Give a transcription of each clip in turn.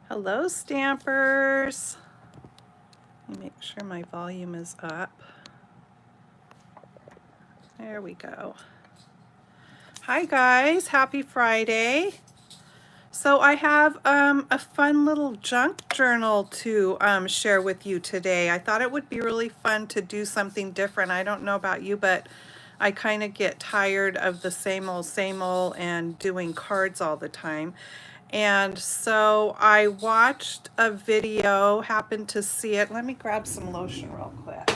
Hello, Stampers. Let me make sure my volume is up. There we go. Hi guys, happy Friday. So I have a fun little junk journal to share with you today. I thought it would be really fun to do something different. I don't know about you, but I kind of get tired of the same old and doing cards all the time. And so I watched a video, happened to see it. Let me grab some lotion real quick.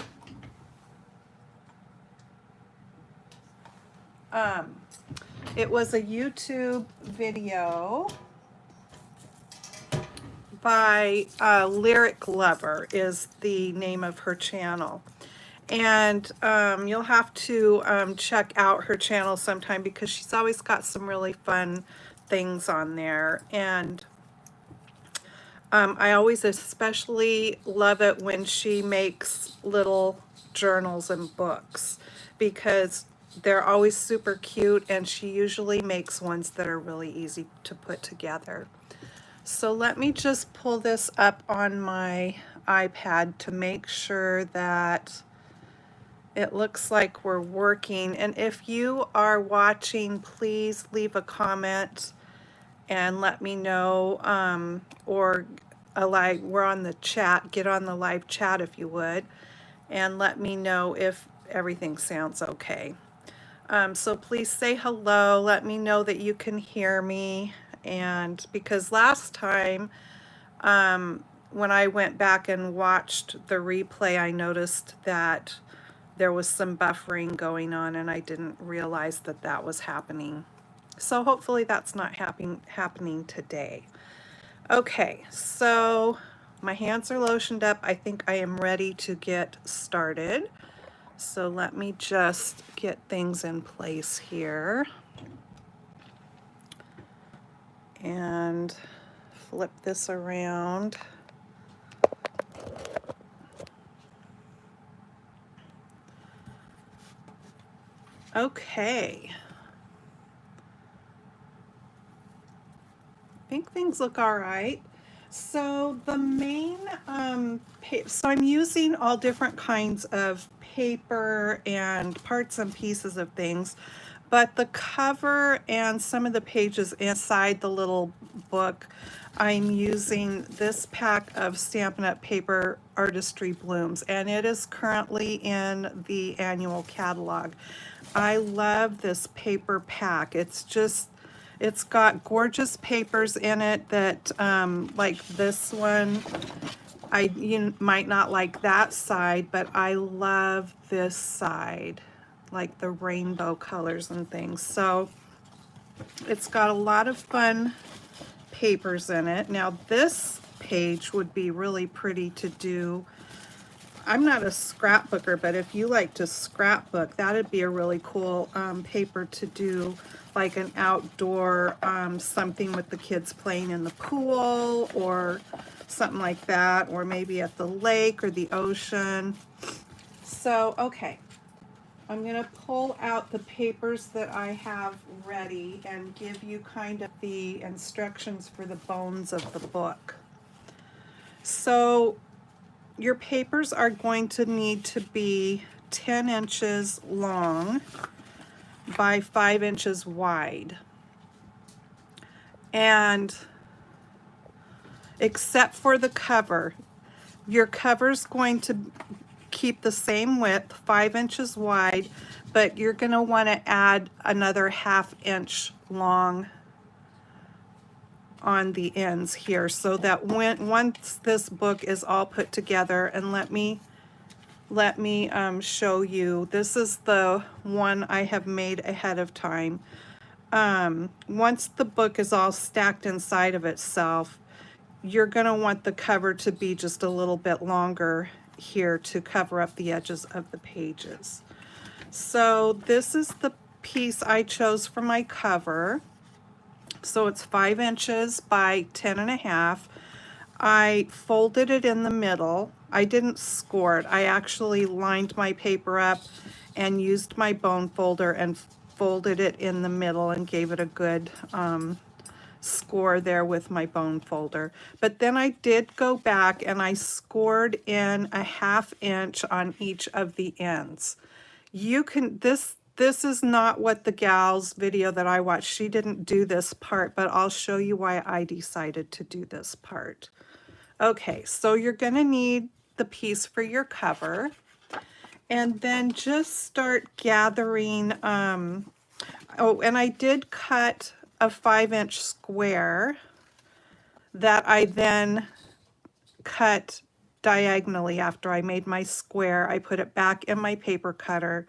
It was a YouTube video by Lyric Lover is the name of her channel. And you'll have to check out her channel sometime because she's always got some really fun things on there. And I always especially love it when she makes little journals and books because they're always super cute, and she usually makes ones that are really easy to put together. So let me just pull this up on my iPad to make sure that it looks like we're working. And if you are watching, please leave a comment and let me know, or we're on the chat, get on the live chat if you would, and let me know if everything sounds okay. So please say hello, let me know that you can hear me. And because last time when I went back and watched the replay, I noticed that there was some buffering going on and I didn't realize that that was happening. So hopefully that's not happening today. Okay, so my hands are lotioned up. I think I am ready to get started. So let me just get things in place here and flip this around. Okay. I think things look all right. So the main, so I'm using all different kinds of paper and parts and pieces of things, but the cover and some of the pages inside the little book, I'm using this pack of Stampin' Up! Paper Artistry Blooms, and it is currently in the annual catalog. I love this paper pack. It's got gorgeous papers in it that, like this one, you might not like that side, but I love this side, like the rainbow colors and things. So it's got a lot of fun papers in it. Now this page would be really pretty to do. I'm not a scrapbooker, but if you like to scrapbook, that'd be a really cool paper to do, like an outdoor something with the kids playing in the pool or something like that, or maybe at the lake or the ocean. So, okay, I'm gonna pull out the papers that I have ready and give you kind of the instructions for the bones of the book. So, your papers are going to need to be 10 inches long by 5 inches wide. And except for the cover, your cover's going to keep the same width, 5 inches wide, but you're going to want to add another 1/2 inch long on the ends here, so that once this book is all put together, and let me show you. This is the one I have made ahead of time. Once the book is all stacked inside of itself, you're going to want the cover to be just a little bit longer here to cover up the edges of the pages. So this is the piece I chose for my cover. So it's 5 inches by 10.5. I folded it in the middle. I didn't score it. I actually lined my paper up and used my bone folder and folded it in the middle and gave it a good score there with my bone folder. But then I did go back and I scored in a 1/2 inch on each of the ends. You can, this is not what the gal's video that I watched. She didn't do this part, but I'll show you why I decided to do this part. Okay, so you're gonna need the piece for your cover, and then just start gathering, oh, and I did cut a 5-inch square that I then cut diagonally after I made my square. I put it back in my paper cutter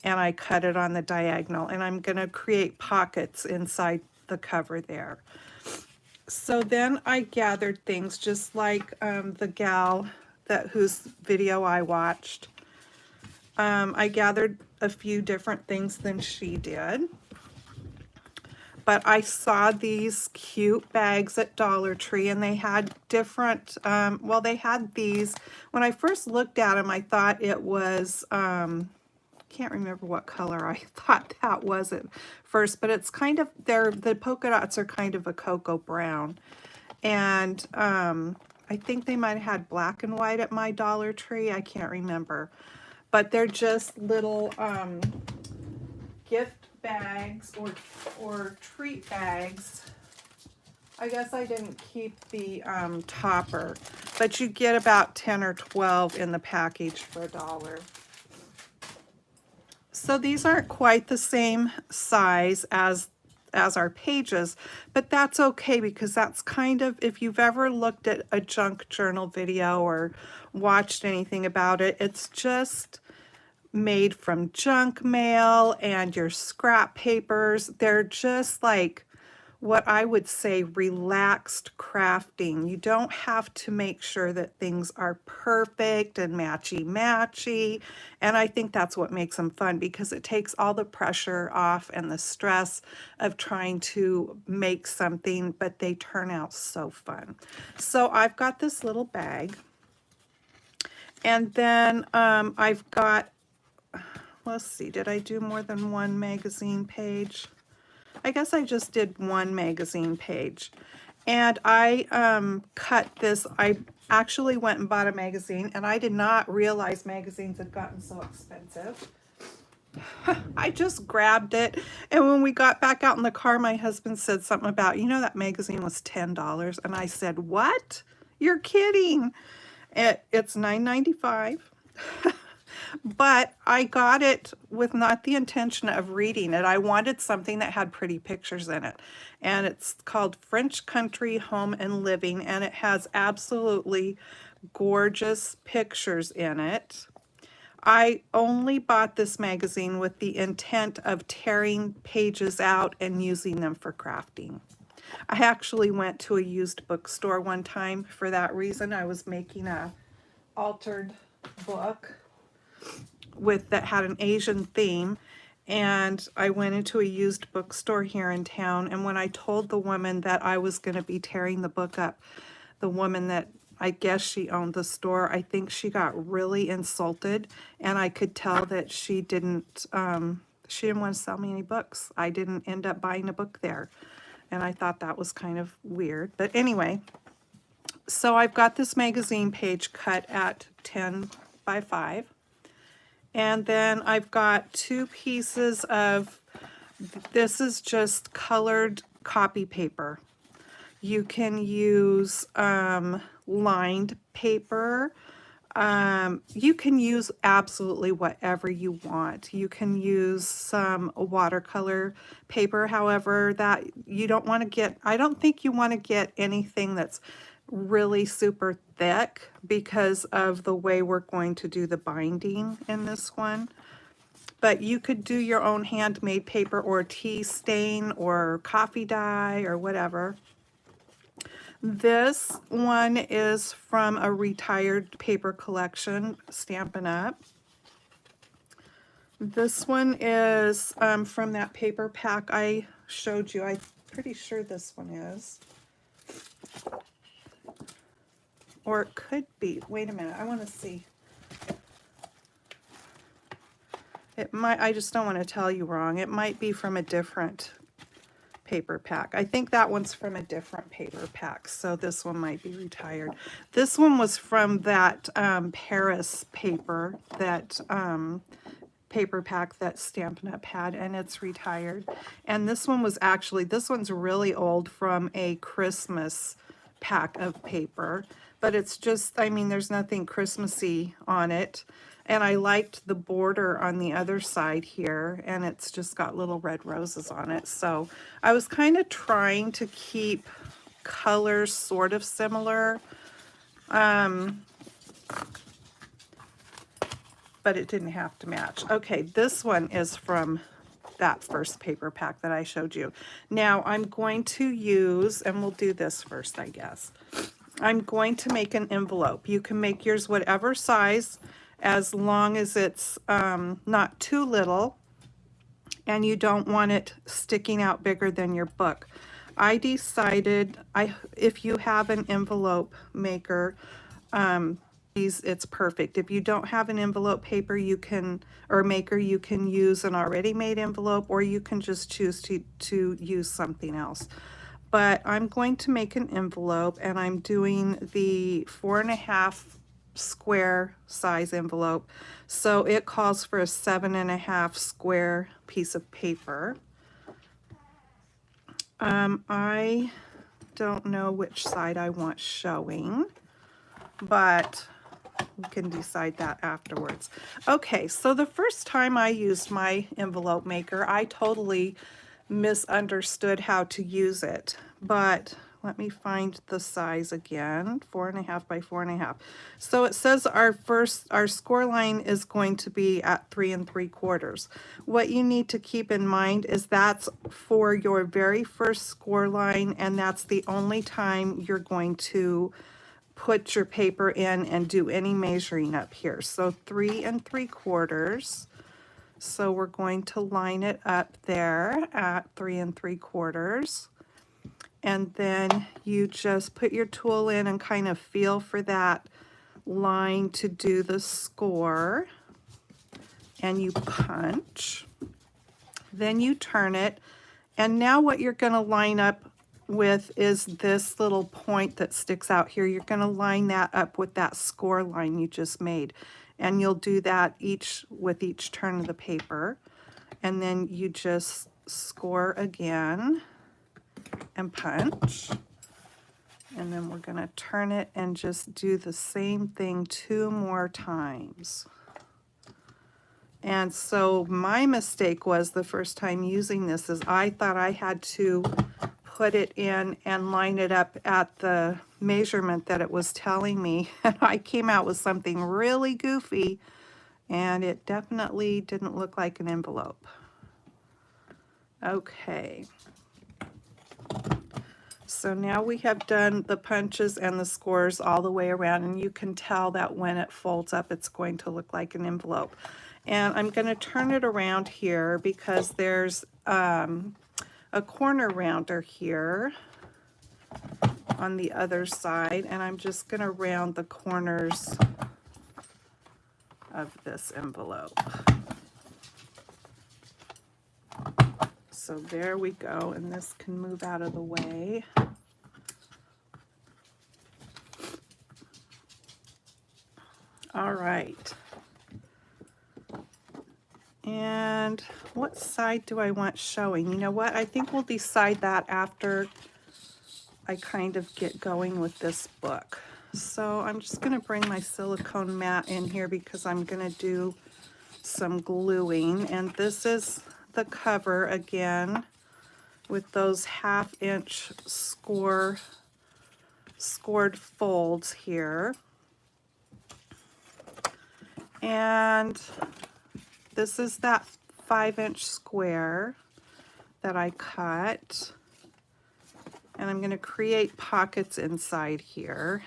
and I cut it on the diagonal, and I'm going to create pockets inside the cover there. So then I gathered things just like the gal whose video I watched. I gathered a few different things than she did. But I saw these cute bags at Dollar Tree, and they had different, well, they had these. When I first looked at them, I thought it was, can't remember what color I thought that was at first, but it's kind of, the polka dots are kind of a cocoa brown. And I think they might have had black and white at my Dollar Tree. I can't remember. But they're just little gift bags or treat bags. I guess I didn't keep the topper, but you get about 10 or 12 in the package for $1. So these aren't quite the same size as our pages, but that's okay, because that's kind of, if you've ever looked at a junk journal video or watched anything about it, it's just made from junk mail and your scrap papers. They're just like what I would say relaxed crafting. You don't have to make sure that things are perfect and matchy-matchy. And I think that's what makes them fun, because it takes all the pressure off and the stress of trying to make something, but they turn out so fun. So I've got this little bag. And then I've got, let's see, did I do more than one magazine page? I guess I just did one magazine page. And I cut this. I actually went and bought a magazine, and I did not realize magazines had gotten so expensive. I just grabbed it, and when we got back out in the car, my husband said something about, you know, that magazine was $10. And I said, what? You're kidding. It's $9.95. But I got it with not the intention of reading it. I wanted something that had pretty pictures in it. And it's called French Country Home and Living, and it has absolutely gorgeous pictures in it. I only bought this magazine with the intent of tearing pages out and using them for crafting. I actually went to a used bookstore one time for that reason. I was making a altered book that had an Asian theme, and I went into a used bookstore here in town, and when I told the woman that I was going to be tearing the book up, the woman that, I guess she owned the store, I think she got really insulted, and I could tell that she didn't want to sell me any books. I didn't end up buying a book there, and I thought that was kind of weird. But anyway, so I've got this magazine page cut at 10 by 5. And then I've got 2 pieces of, this is just colored copy paper. You can use lined paper. You can use absolutely whatever you want. You can use some watercolor paper, however, that you don't want to get, I don't think you want to get anything that's really super thick because of the way we're going to do the binding in this one. But you could do your own handmade paper or tea stain or coffee dye or whatever. This one is from a retired paper collection, Stampin' Up. This one is from that paper pack I showed you. I'm pretty sure this one is. Or it could be. Wait a minute. I want to see. It might. I just don't want to tell you wrong. It might be from a different paper pack. I think that one's from a different paper pack, so this one might be retired. This one was from that Paris paper, that paper pack that Stampin' Up! Had, and it's retired. And this one was actually, this one's really old, from a Christmas pack of paper, but it's just, I mean, there's nothing Christmassy on it. And I liked the border on the other side here, and it's just got little red roses on it. So I was kind of trying to keep colors sort of similar, but it didn't have to match. Okay, this one is from that first paper pack that I showed you. Now I'm going to use, and we'll do this first, I guess. I'm going to make an envelope. You can make yours whatever size, as long as it's not too little and you don't want it sticking out bigger than your book. I decided, if you have an envelope maker, it's perfect. If you don't have an envelope paper, you can, or maker, you can use an already made envelope, or you can just choose to use something else. But I'm going to make an envelope, and I'm doing the 4.5 square size envelope. So it calls for a 7.5 square piece of paper. I don't know which side I want showing, but we can decide that afterwards. Okay, so the first time I used my envelope maker, I totally misunderstood how to use it, but let me find the size again. 4.5 by 4.5. So it says our score line is going to be at 3 3/4. What you need to keep in mind is that's for your very first score line, and that's the only time you're going to put your paper in and do any measuring up here. So 3 3/4. So we're going to line it up there at 3 3/4. And then you just put your tool in and kind of feel for that line to do the score. And you punch. Then you turn it. And now what you're going to line up with is this little point that sticks out here. You're going to line that up with that score line you just made. And you'll do that with each turn of the paper. And then you just score again and punch. And then we're going to turn it and just do the same thing 2 more times. And so my mistake was, the first time using this, is I thought I had to put it in and line it up at the measurement that it was telling me. And I came out with something really goofy, and it definitely didn't look like an envelope. Okay. So now we have done the punches and the scores all the way around, and you can tell that when it folds up, it's going to look like an envelope. And I'm going to turn it around here because there's a corner rounder here on the other side, and I'm just going to round the corners of this envelope. So there we go, and this can move out of the way. All right. And what side do I want showing? You know what? I think we'll decide that after I kind of get going with this book. So I'm just going to bring my silicone mat in here because I'm going to do some gluing. And this is the cover again with those 1/2 inch scored folds here. And this is that 5-inch square that I cut. And I'm going to create pockets inside here.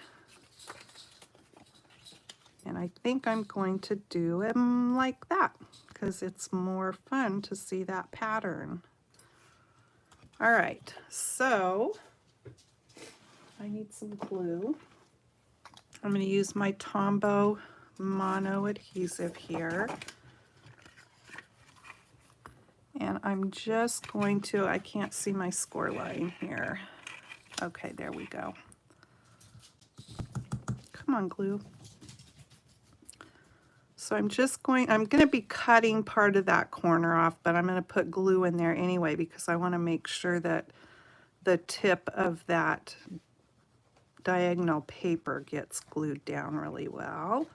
And I think I'm going to do them like that because it's more fun to see that pattern. All right, so I need some glue. I'm going to use my Tombow mono adhesive here. And I'm just going to, I can't see my score line here. Okay, there we go. Come on, glue. So I'm going to be cutting part of that corner off, but I'm going to put glue in there anyway because I want to make sure that the tip of that diagonal paper gets glued down really well.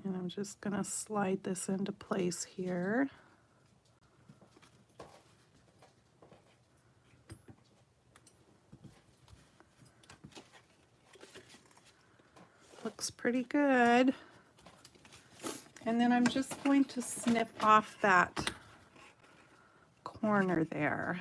And I'm just going to slide this into place here. Looks pretty good. And then I'm just going to snip off that corner there.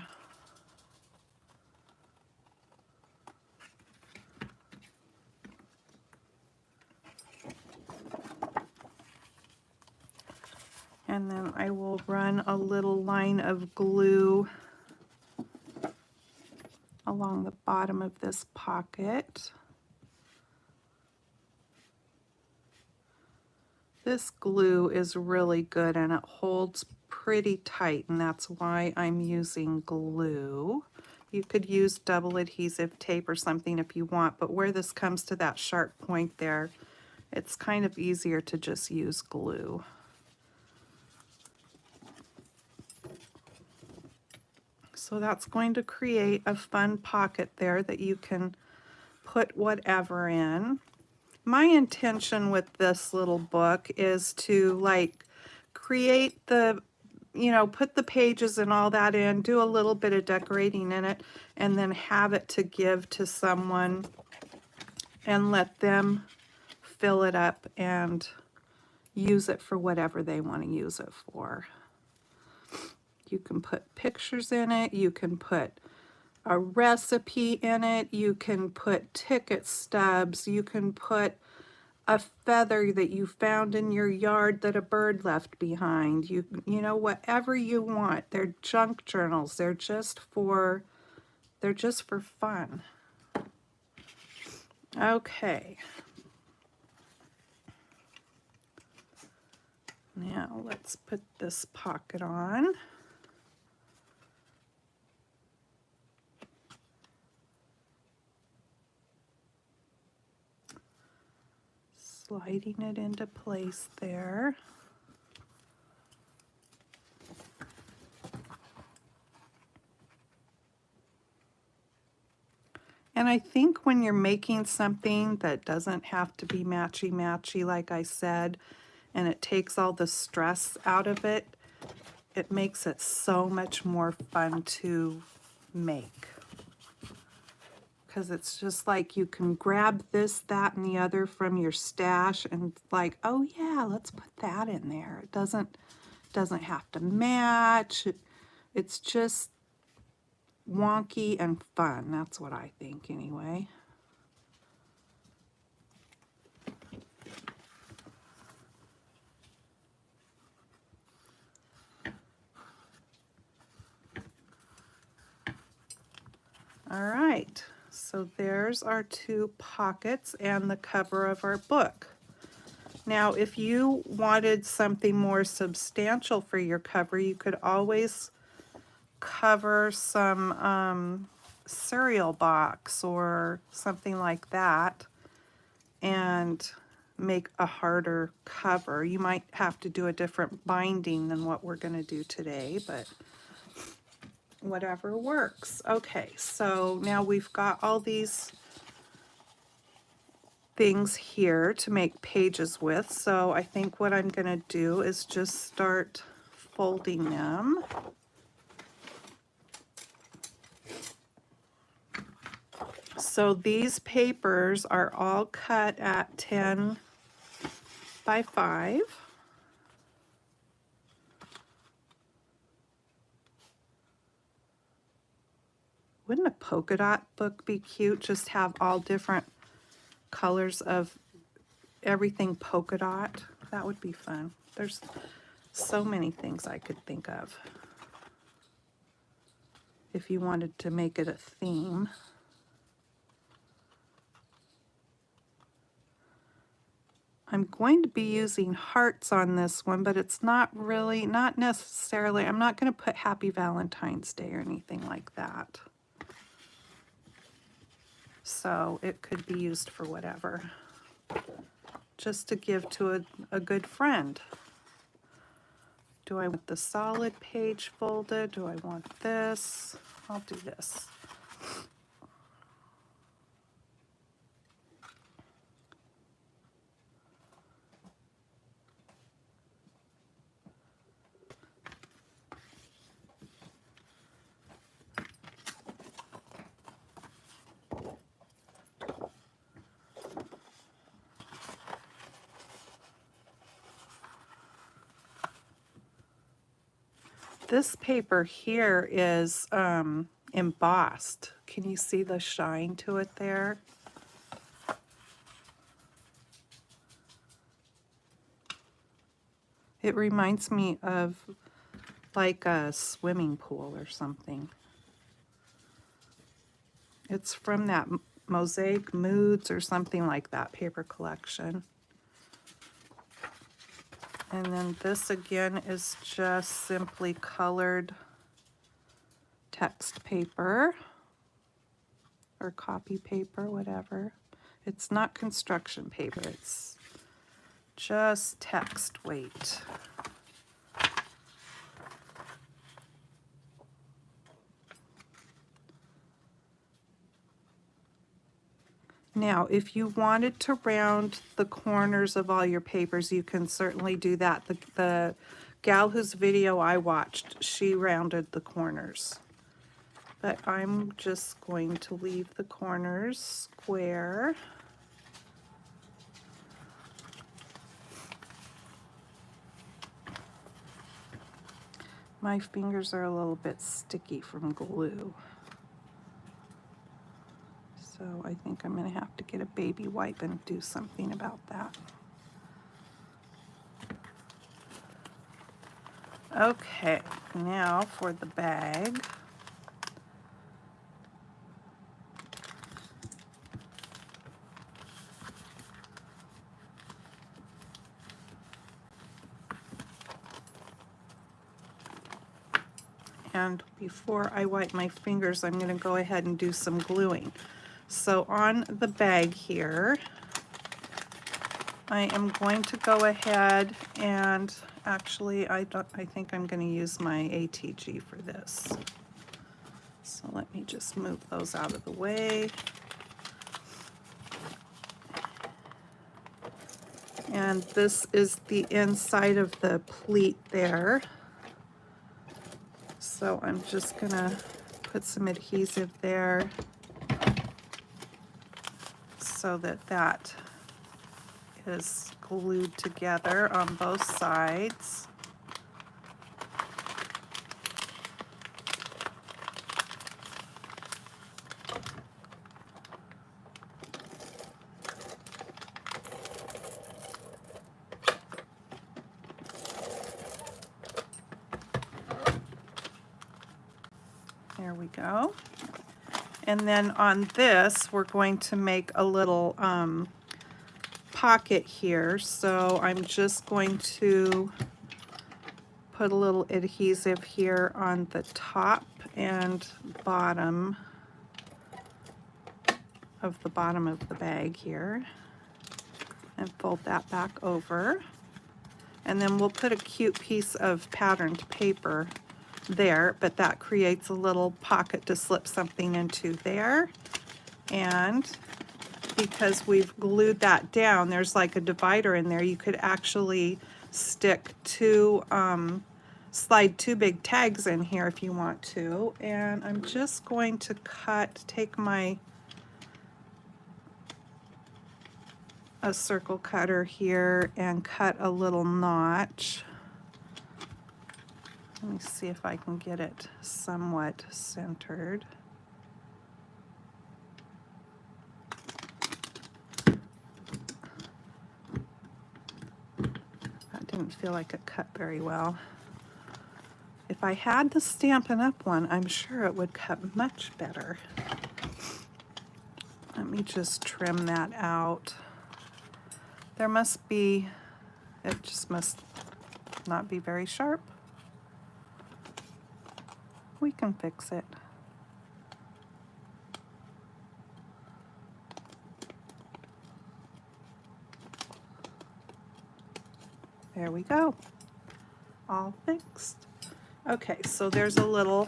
And then I will run a little line of glue along the bottom of this pocket. This glue is really good and it holds pretty tight, and that's why I'm using glue. You could use double adhesive tape or something if you want, but where this comes to that sharp point there, it's kind of easier to just use glue. So that's going to create a fun pocket there that you can put whatever in. My intention with this little book is to like create the, you know, put the pages and all that in, do a little bit of decorating in it, and then have it to give to someone and let them fill it up and use it for whatever they want to use it for. You can put pictures in it, you can put a recipe in it, you can put ticket stubs, you can put a feather that you found in your yard that a bird left behind. You know, whatever you want. They're junk journals. They're just for fun. Okay. Now let's put this pocket on. Sliding it into place there. And I think when you're making something that doesn't have to be matchy-matchy, like I said, and it takes all the stress out of it, it makes it so much more fun to make. Because it's just like you can grab this, that, and the other from your stash and like, oh yeah, let's put that in there. It doesn't have to match. It's just wonky and fun. That's what I think anyway. All right, so there's our two pockets and the cover of our book. Now, if you wanted something more substantial for your cover, you could always cover some cereal box or something like that and make a harder cover. You might have to do a different binding than what we're going to do today, but whatever works. Okay, so now we've got all these things here to make pages with, so I think what I'm going to do is just start folding them. So these papers are all cut at 10 by 5. Wouldn't a polka dot book be cute? Just have all different colors of everything polka dot. That would be fun. There's so many things I could think of if you wanted to make it a theme. I'm going to be using hearts on this one, but it's not necessarily, I'm not going to put Happy Valentine's Day or anything like that. So it could be used for whatever. Just to give to a good friend. Do I want the solid page folded? Do I want this? I'll do this. This paper here is embossed. Can you see the shine to it there? It reminds me of like a swimming pool or something. It's from that Mosaic Moods or something like that paper collection. And then this again is just simply colored text paper or copy paper, whatever. It's not construction paper, it's just text weight. Now, if you wanted to round the corners of all your papers, you can certainly do that. The gal whose video I watched, she rounded the corners. But I'm just going to leave the corners square. My fingers are a little bit sticky from glue. So I think I'm going to have to get a baby wipe and do something about that. Okay, now for the bag. And before I wipe my fingers, I'm going to go ahead and do some gluing. So on the bag here, I am going to go ahead and actually I think I'm going to use my ATG for this. So let me just move those out of the way. And this is the inside of the pleat there. So I'm just going to put some adhesive there so that that is glued together on both sides. There we go. And then on this, we're going to make a little pocket here. So I'm just going to put a little adhesive here on the top and bottom of the bag here and fold that back over. And then we'll put a cute piece of patterned paper there, but that creates a little pocket to slip something into there. And because we've glued that down, there's like a divider in there. You could actually stick slide two big tags in here if you want to. And I'm just going to take a circle cutter here and cut a little notch. Let me see if I can get it somewhat centered. Didn't feel like it cut very well. If I had the Stampin' Up! One, I'm sure it would cut much better. Let me just trim that out. There must be, it just must not be very sharp. We can fix it. There we go. All fixed. Okay, so there's a little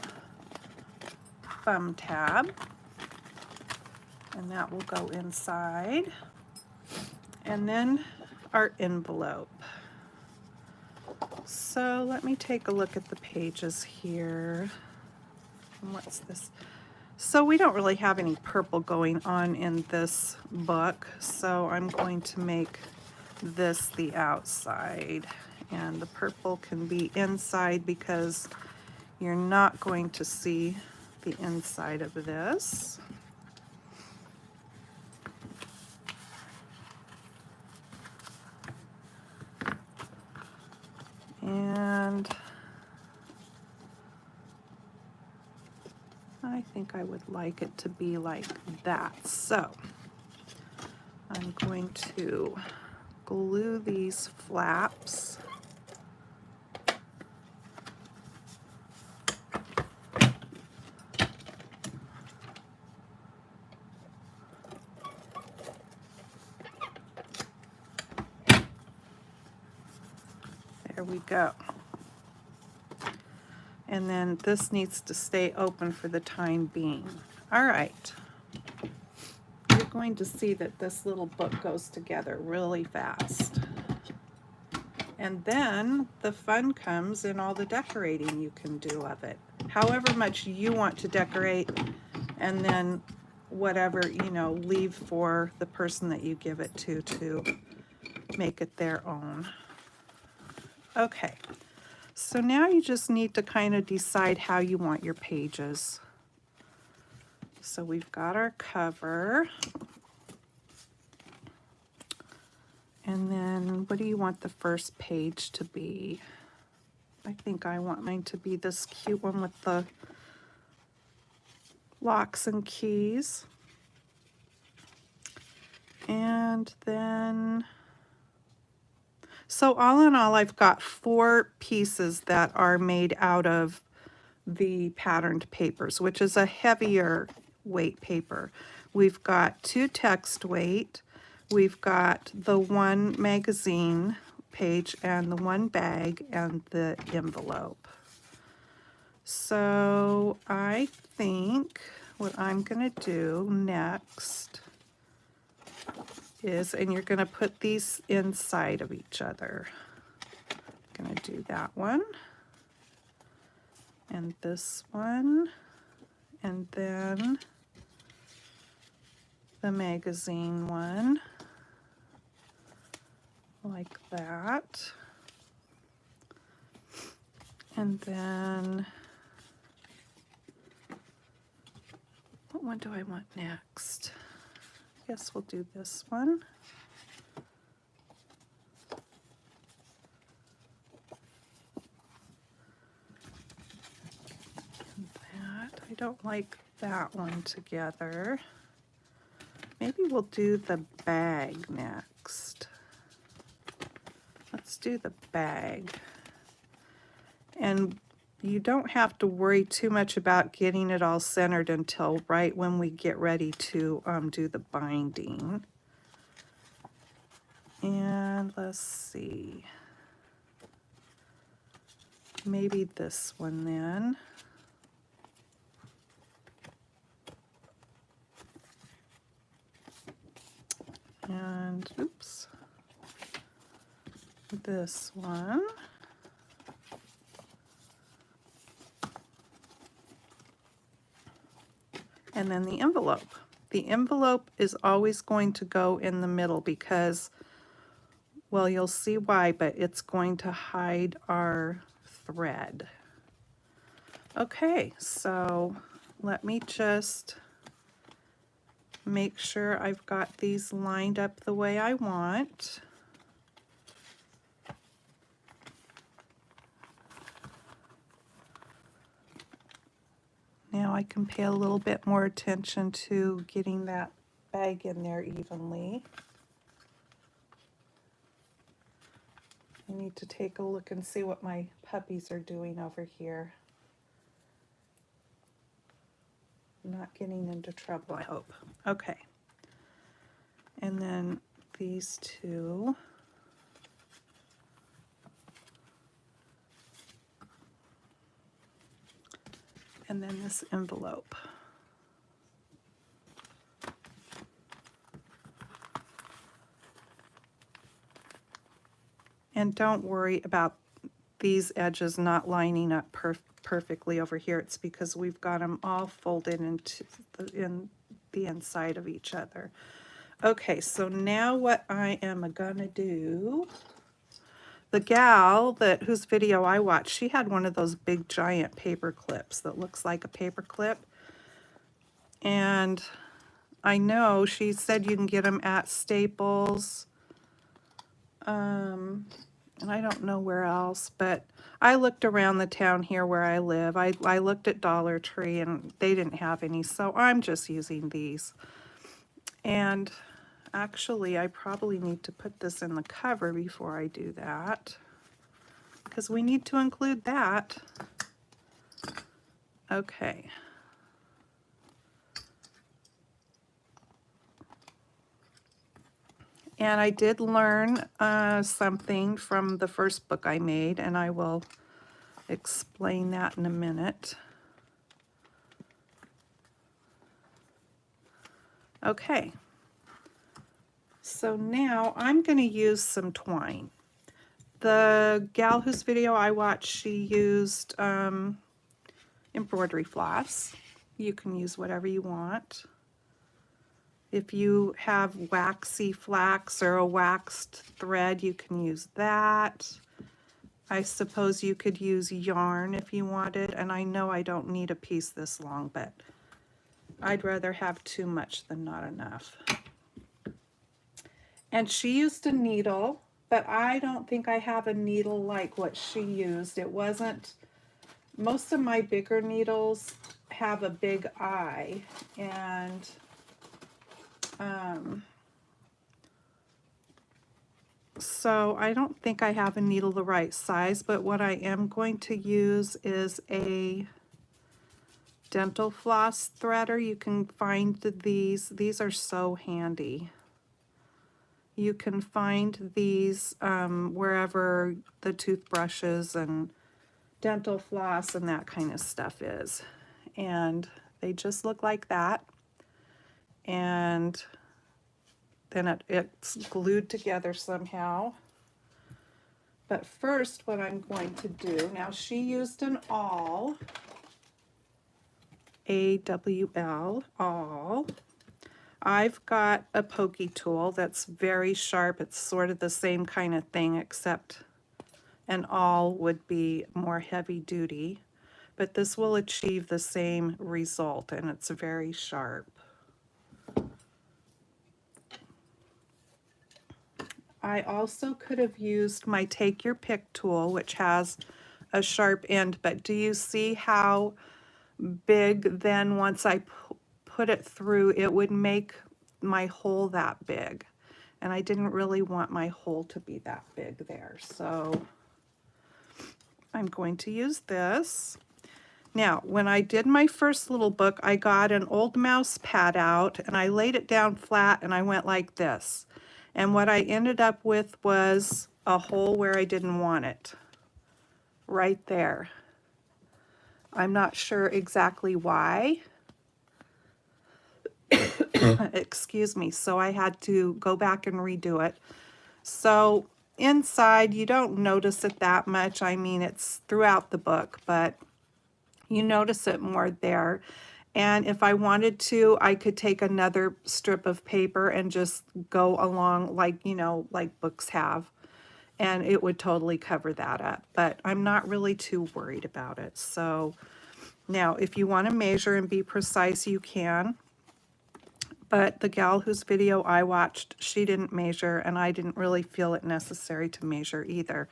thumb tab, and that will go inside. And then our envelope. So let me take a look at the pages here. And what's this? So we don't really have any purple going on in this book, so I'm going to make this the outside, and the purple can be inside because you're not going to see the inside of this. And I think I would like it to be like that. So I'm going to glue these flaps. There we go. And then this needs to stay open for the time being. All right. You're going to see that this little book goes together really fast. And then the fun comes in all the decorating you can do of it. However much you want to decorate, and then whatever, you know, leave for the person that you give it to make it their own. Okay, so now you just need to kind of decide how you want your pages. So we've got our cover. And then what do you want the first page to be? I think I want mine to be this cute one with the locks and keys. And then, so all in all, I've got 4 pieces that are made out of the patterned papers, which is a heavier weight paper. We've got 2 text weight. We've got the 1 magazine page and the 1 bag and the envelope. So I think what I'm going to do next is, and you're going to put these inside of each other. I'm going to do that one and this one, and then the magazine one, like that. And then, what one do I want next? I guess we'll do this one. And that, I don't like that one together. Maybe we'll do the bag next. Let's do the bag. And you don't have to worry too much about getting it all centered until right when we get ready to do the binding. And let's see. Maybe this one then. And oops, this one. And then the envelope. The envelope is always going to go in the middle because, well, you'll see why, but it's going to hide our thread. Okay, so let me just make sure I've got these lined up the way I want. now I can pay a little bit more attention to getting that bag in there evenly. I need to take a look and see what my puppies are doing over here. Not getting into trouble, I hope. Okay. And then these two. And then this envelope. And don't worry about these edges not lining up perfectly over here. It's because we've got them all folded into in the inside of each other. Okay, so now what I am gonna do, the gal whose video I watched, she had one of those big giant paper clips that looks like a paper clip. And I know she said you can get them at Staples. And I don't know where else, but I looked around the town here where I live. I looked at Dollar Tree and they didn't have any, so I'm just using these. And actually, I probably need to put this in the cover before I do that, because we need to include that. Okay. And I did learn something from the first book I made, and I will explain that in a minute. Okay, so now I'm going to use some twine. The gal whose video I watched, she used embroidery floss. You can use whatever you want. If you have waxy flax or a waxed thread, you can use that. I suppose you could use yarn if you wanted, and I know I don't need a piece this long, but I'd rather have too much than not enough. And she used a needle, but I don't think I have a needle like what she used. It wasn't, most of my bigger needles have a big eye, and so I don't think I have a needle the right size, but what I am going to use is a dental floss threader. You can find these are so handy. You can find these wherever the toothbrushes and dental floss and that kind of stuff is. And they just look like that. And then it's glued together somehow. But first, what I'm going to do, now she used an awl, A-W-L, awl. I've got a pokey tool that's very sharp. It's sort of the same kind of thing, except an awl would be more heavy duty. But this will achieve the same result, and it's very sharp. I also could have used my Take Your Pick tool, which has a sharp end, but do you see how big then once I put it through, it would make my hole that big? And I didn't really want my hole to be that big there, so I'm going to use this. Now, when I did my first little book, I got an old mouse pad out and I laid it down flat and I went like this. And what I ended up with was a hole where I didn't want it, right there. I'm not sure exactly why. Excuse me. So I had to go back and redo it. So inside, you don't notice it that much. I mean, it's throughout the book, but you notice it more there. And if I wanted to, I could take another strip of paper and just go along like, you know, like books have, and it would totally cover that up. But I'm not really too worried about it. So now, if you want to measure and be precise, you can. But the gal whose video I watched, she didn't measure, and I didn't really feel it necessary to measure either.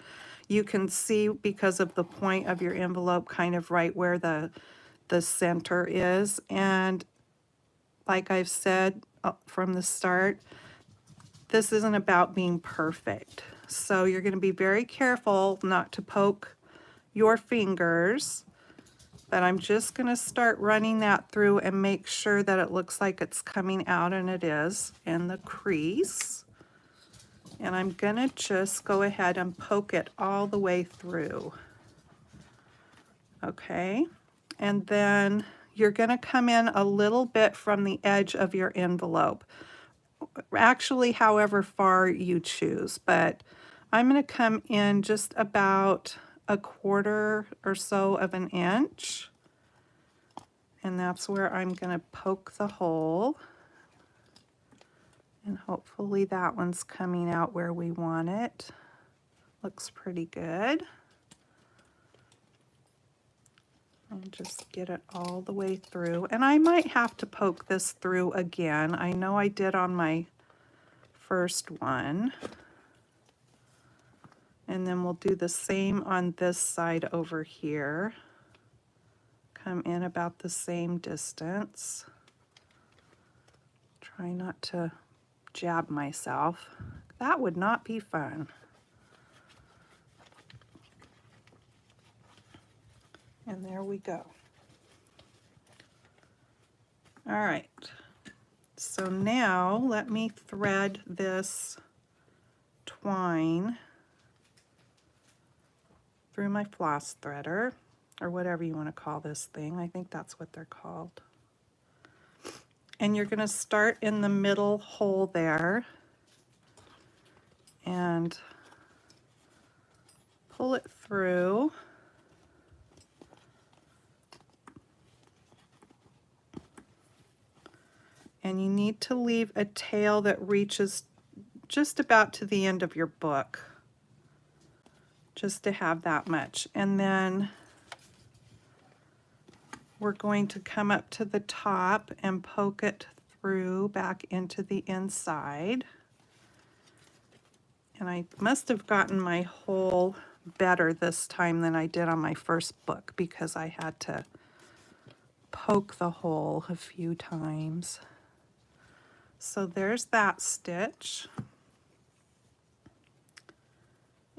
You can see, because of the point of your envelope, kind of right where the the center is. And like I've said from the start, this isn't about being perfect. So you're going to be very careful not to poke your fingers. But I'm just going to start running that through and make sure that it looks like it's coming out, and it is, in the crease. And I'm going to just go ahead and poke it all the way through. Okay, and then you're going to come in a little bit from the edge of your envelope. Actually, however far you choose, but I'm going to come in just about 1/4 or so of an inch. And that's where I'm going to poke the hole. And hopefully that one's coming out where we want it. Looks pretty good. And just get it all the way through. And I might have to poke this through again. I know I did on my first one. And then we'll do the same on this side over here. Come in about the same distance. Try not to jab myself. That would not be fun. And there we go. All right. So now let me thread this twine through my floss threader, or whatever you want to call this thing. I think that's what they're called. And you're going to start in the middle hole there and pull it through. And you need to leave a tail that reaches just about to the end of your book, just to have that much. And then we're going to come up to the top and poke it through back into the inside. And I must have gotten my hole better this time than I did on my first book, because I had to poke the hole a few times. So there's that stitch.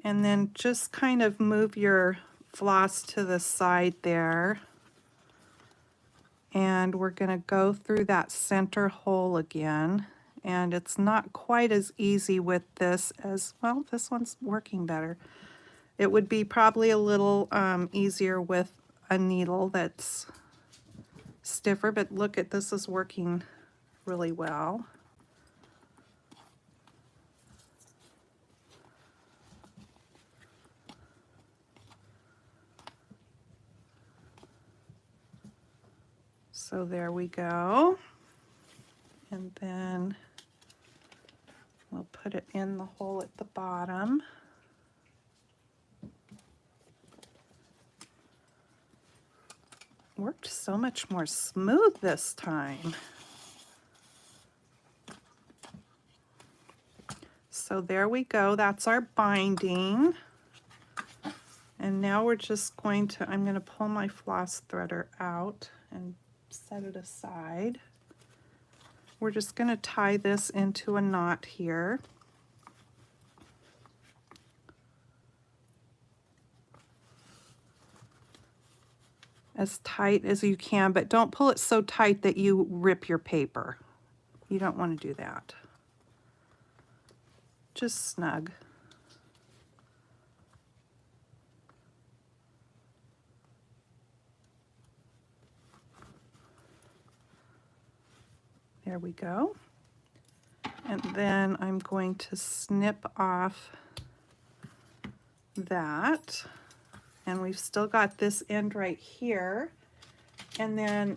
And then just kind of move your floss to the side there. And we're going to go through that center hole again. And it's not quite as easy with this as, well, this one's working better. It would be probably a little easier with a needle that's stiffer, but look at this, is working really well. So there we go. And then we'll put it in the hole at the bottom. Worked so much more smooth this time. So there we go, that's our binding. And now we're just going to, I'm going to pull my floss threader out and set it aside. We're just going to tie this into a knot here. As tight as you can, but don't pull it so tight that you rip your paper. You don't want to do that. Just snug. There we go. And then I'm going to snip off that. And we've still got this end right here. And then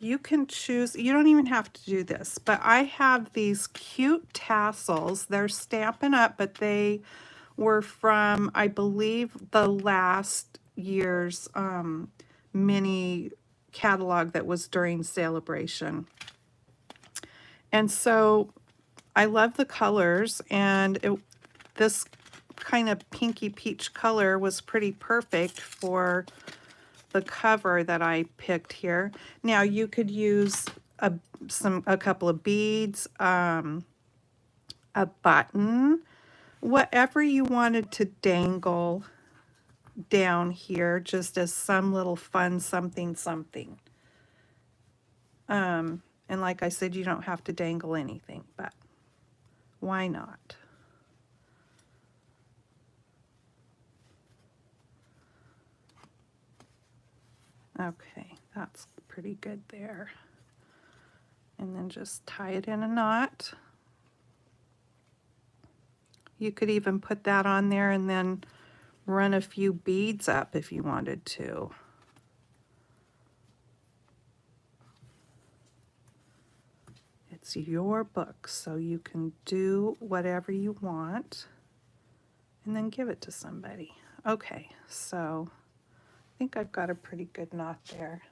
you can choose, you don't even have to do this, but I have these cute tassels. They're Stampin' Up, but they were from, I believe, the last year's mini catalog that was during Celebration. And so I love the colors, and this kind of pinky peach color was pretty perfect for the cover that I picked here. Now you could use a couple of beads, a button, whatever you wanted to dangle down here, just as some little fun something something. And like I said, you don't have to dangle anything, but why not? Okay, that's pretty good there. And then just tie it in a knot. You could even put that on there and then run a few beads up if you wanted to. It's your book, so you can do whatever you want and then give it to somebody. Okay, so I think I've got a pretty good knot there.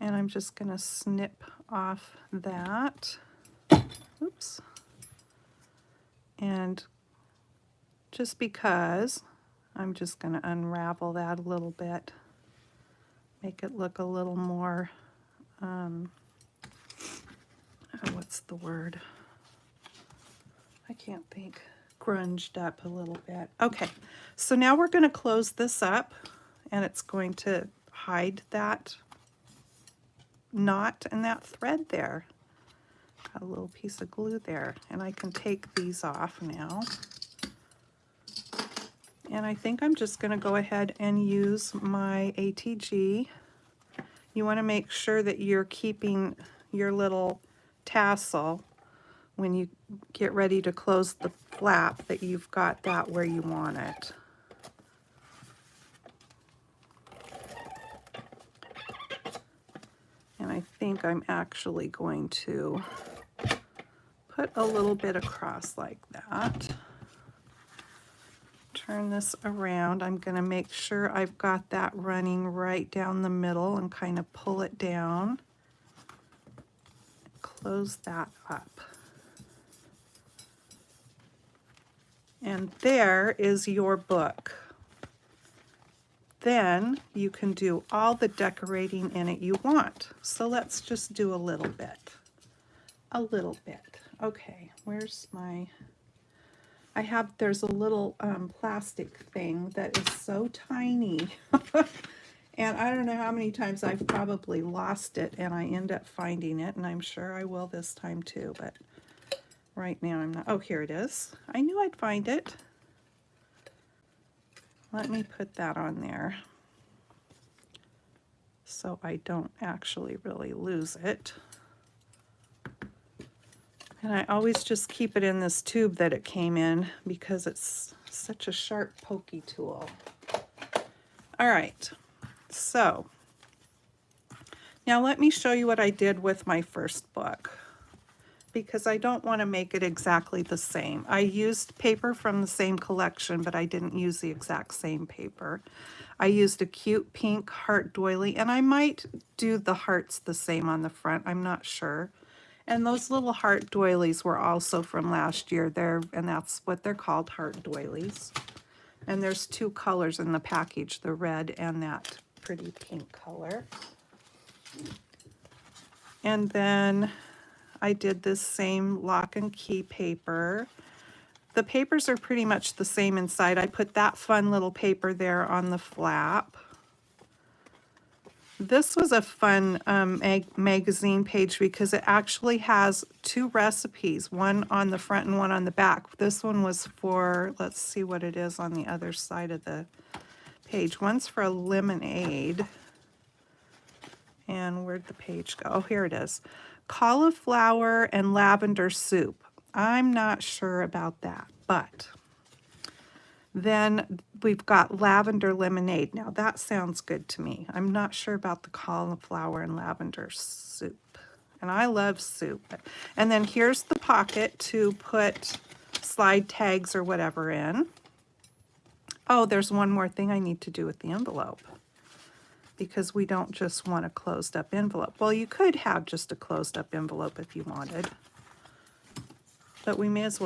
And I'm just going to snip off that. Oops. And just because, I'm just going to unravel that a little bit, make it look a little more, what's the word? I can't think. Grunged up a little bit. Okay, so now we're going to close this up, and it's going to hide that knot and that thread there. Got a little piece of glue there, and I can take these off now. And I think I'm just going to go ahead and use my ATG. You want to make sure that you're keeping your little tassel when you get ready to close the flap, that you've got that where you want it. And I think I'm actually going to put a little bit across like that. Turn this around. I'm going to make sure I've got that running right down the middle and kind of pull it down. Close that up. And there is your book. Then you can do all the decorating in it you want. So let's just do a little bit. A little bit. Okay, where's my... there's a little plastic thing that is so tiny. And I don't know how many times I've probably lost it and I end up finding it, and I'm sure I will this time too, but right now I'm not. Oh, here it is. I knew I'd find it. Let me put that on there so I don't actually really lose it. And I always just keep it in this tube that it came in because it's such a sharp, pokey tool. All right, so now let me show you what I did with my first book, because I don't want to make it exactly the same. I used paper from the same collection, but I didn't use the exact same paper. I used a cute pink heart doily, and I might do the hearts the same on the front. I'm not sure. And those little heart doilies were also from last year. And that's what they're called, heart doilies. And there's two colors in the package, the red and that pretty pink color. And then I did this same lock and key paper. The papers are pretty much the same inside. I put that fun little paper there on the flap. This was a fun magazine page because it actually has two recipes, one on the front and one on the back. This one was for, let's see what it is on the other side of the page. One's for a lemonade. And where'd the page go? Oh, here it is. Cauliflower and lavender soup. I'm not sure about that, but then we've got lavender lemonade. Now that sounds good to me. I'm not sure about the cauliflower and lavender soup. And I love soup. And then here's the pocket to put slide tags or whatever in. Oh, there's one more thing I need to do with the envelope, because we don't just want a closed up envelope. Well, you could have just a closed up envelope if you wanted, but we may as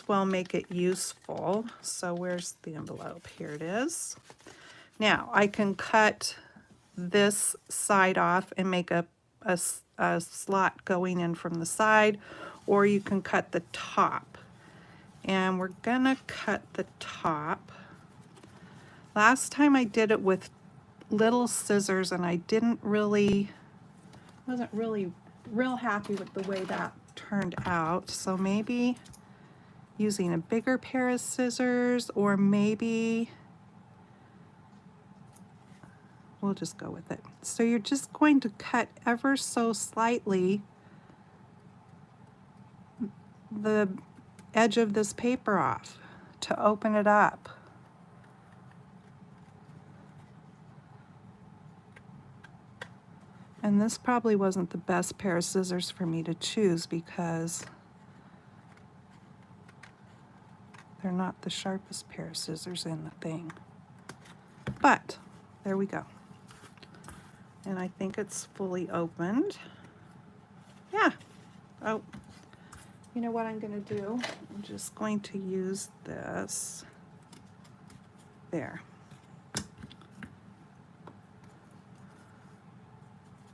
well make it useful. So where's the envelope? Here it is. Now I can cut this side off and make a slot going in from the side, or you can cut the top. And we're gonna cut the top. Last time I did it with little scissors and I wasn't really real happy with the way that turned out. So maybe using a bigger pair of scissors, or maybe we'll just go with it. So you're just going to cut ever so slightly the edge of this paper off to open it up. And this probably wasn't the best pair of scissors for me to choose because they're not the sharpest pair of scissors in the thing. But there we go. And I think it's fully opened. Yeah. Oh, you know what I'm going to do? I'm just going to use this. There.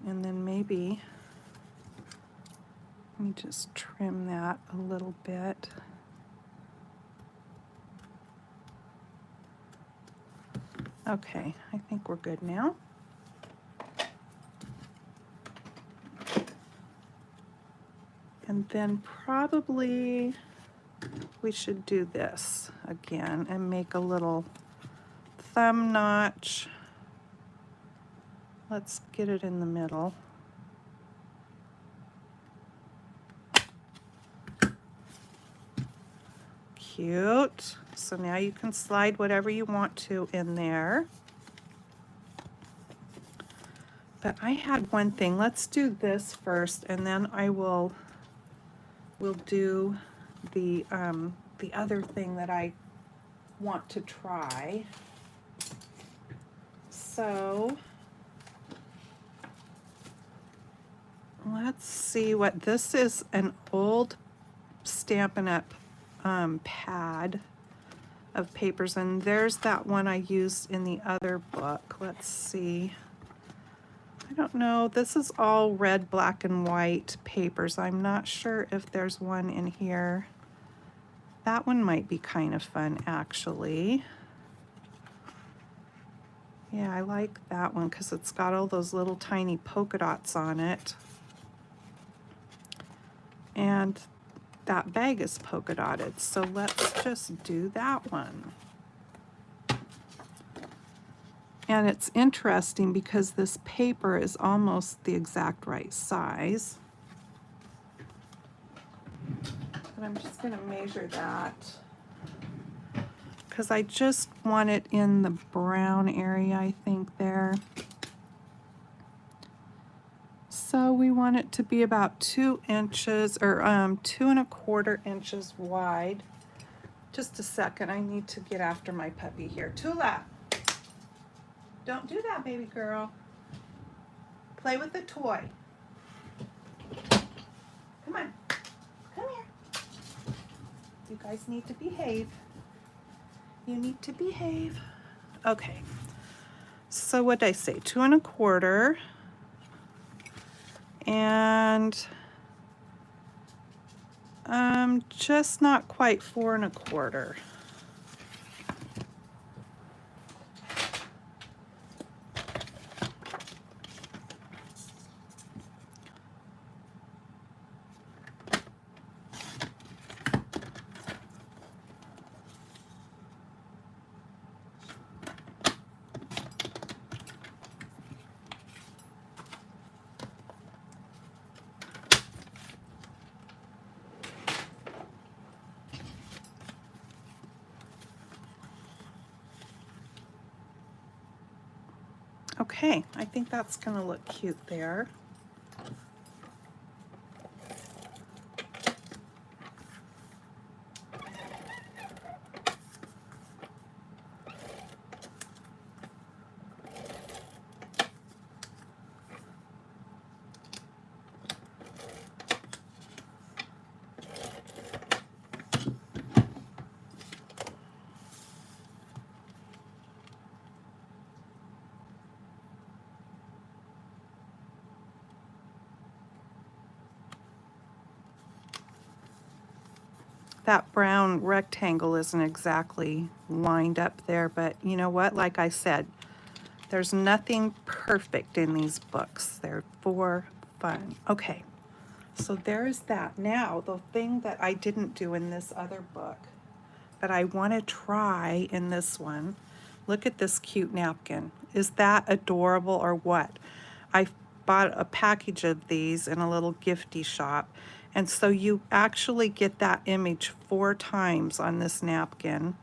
And then maybe, let me just trim that a little bit. Okay, I think we're good now. And then probably we should do this again and make a little thumb notch. Let's get it in the middle. Cute. So now you can slide whatever you want to in there. But I had one thing. Let's do this first, and then we'll do the other thing that I want to try. So let's see what this is. An old Stampin' Up! Pad of papers, and there's that one I used in the other book. Let's see. I don't know. This is all red, black, and white papers. I'm not sure if there's one in here. That one might be kind of fun, actually. Yeah, I like that one because it's got all those little tiny polka dots on it. And that bag is polka dotted, so let's just do that one. And it's interesting because this paper is almost the exact right size. But I'm just going to measure that because I just want it in the brown area, I think, there. So we want it to be about 2 inches, or 2¼ inches wide. Just a second, I need to get after my puppy here. Tula, don't do that, baby girl. Play with the toy. Come on, come here. You guys need to behave. You need to behave. Okay, so what did I say, 2¼ and just not quite 4¼ Okay, I think that's going to look cute there. that brown rectangle isn't exactly lined up there, but you know what? Like I said, there's nothing perfect in these books. They're for fun. Okay, so there's that. Now, the thing that I didn't do in this other book that I want to try in this one, look at this cute napkin. Is that adorable or what? I bought a package of these in a little gifty shop. And so you actually get that image 4 times on this napkin.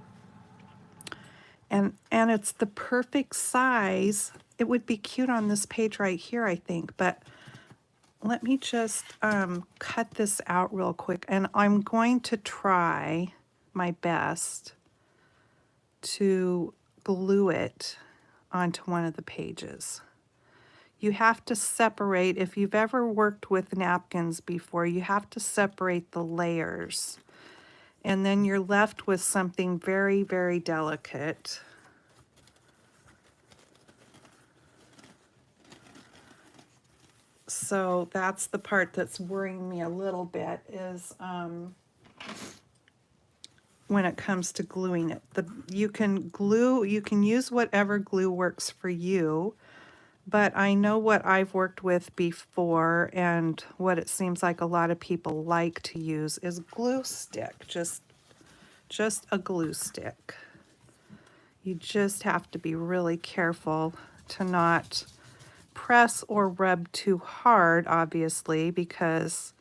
And it's the perfect size. It would be cute on this page right here, I think. But let me just cut this out real quick. And I'm going to try my best to glue it onto one of the pages. You have to separate, if you've ever worked with napkins before, you have to separate the layers. And then you're left with something very, very delicate. So that's the part that's worrying me a little bit, is when it comes to gluing it. You can use whatever glue works for you, but I know what I've worked with before, and what it seems like a lot of people like to use is glue stick, just a glue stick. You just have to be really careful to not press or rub too hard, obviously, because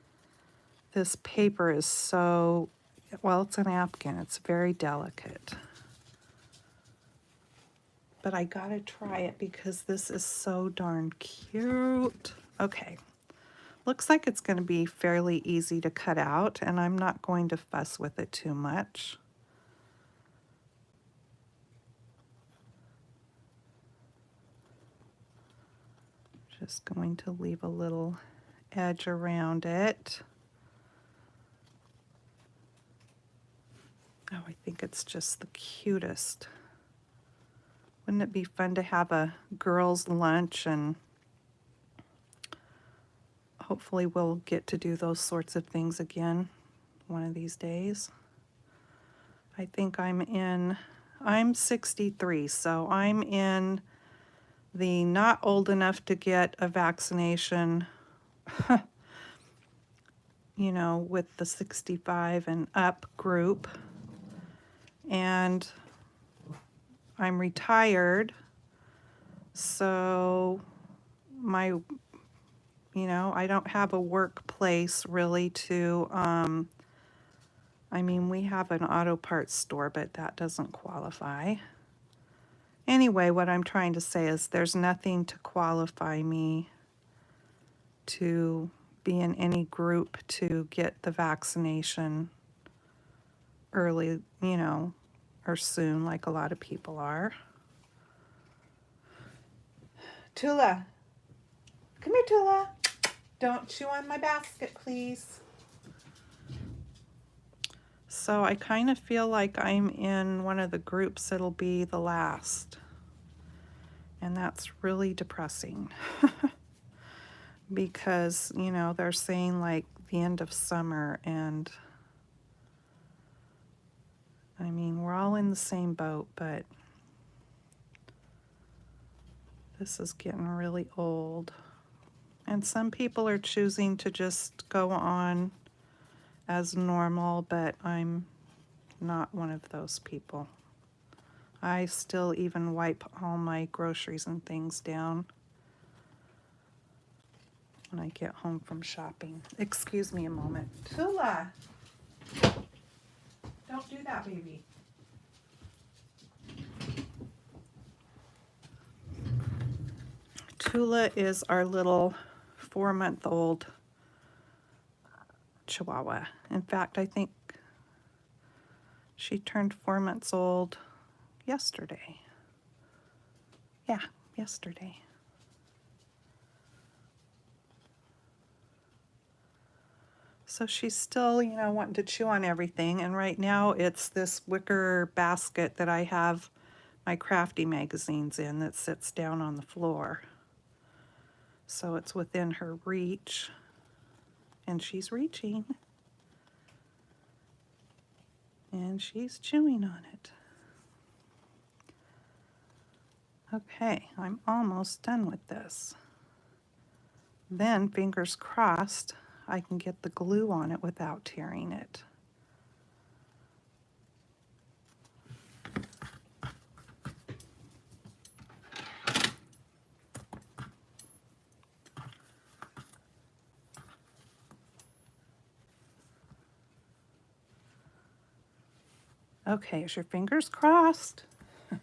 this paper is so, well, it's a napkin, it's very delicate. But I gotta try it because this is so darn cute. Okay, looks like it's gonna be fairly easy to cut out, and I'm not going to fuss with it too much. Just going to leave a little edge around it. Oh, I think it's just the cutest. Wouldn't it be fun to have a girls' lunch, and hopefully we'll get to do those sorts of things again one of these days. I think I'm 63, so I'm in the not old enough to get a vaccination, you know, with the 65 and up group. And I'm retired, so I don't have a workplace really to, I mean, we have an auto parts store, but that doesn't qualify. Anyway, what I'm trying to say is there's nothing to qualify me to be in any group to get the vaccination early, or soon, like a lot of people are. Tula, come here, Tula. Don't chew on my basket, please. So I kind of feel like I'm in one of the groups that'll be the last. And that's really depressing. Because, they're saying like the end of summer, and I mean, we're all in the same boat, but this is getting really old. And some people are choosing to just go on as normal, but I'm not one of those people. I still even wipe all my groceries and things down when I get home from shopping. Excuse me a moment. Tula! Don't do that, baby. Tula is our little 4-month-old Chihuahua. In fact, I think she turned 4 months old yesterday. Yeah, yesterday. So she's still, wanting to chew on everything. And right now it's this wicker basket that I have my crafty magazines in that sits down on the floor. So it's within her reach. And she's reaching. And she's chewing on it. Okay, I'm almost done with this. Then, fingers crossed, I can get the glue on it without tearing it. Okay, is your fingers crossed?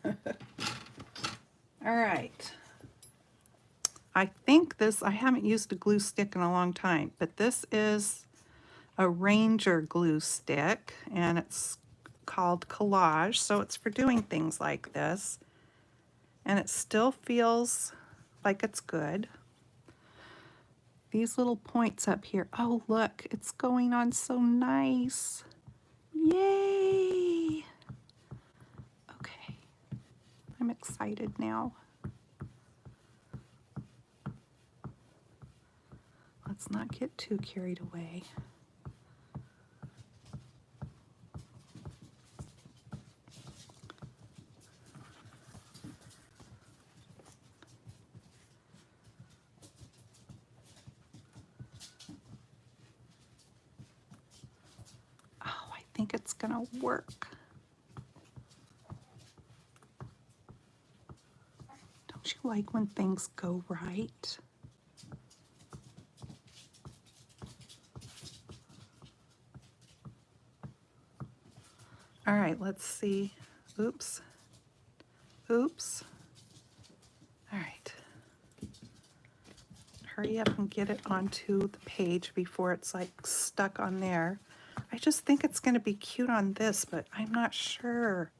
All right. I think this, I haven't used a glue stick in a long time, but this is a Ranger glue stick, and it's called Collage, so it's for doing things like this. And it still feels like it's good. These little points up here, oh look, it's going on so nice. Yay! Okay, I'm excited now. Let's not get too carried away. Oh, I think it's gonna work. Don't you like when things go right? All right, let's see. Oops. Oops. All right. Hurry up and get it onto the page before it's like stuck on there. I just think it's going to be cute on this, but I'm not sure.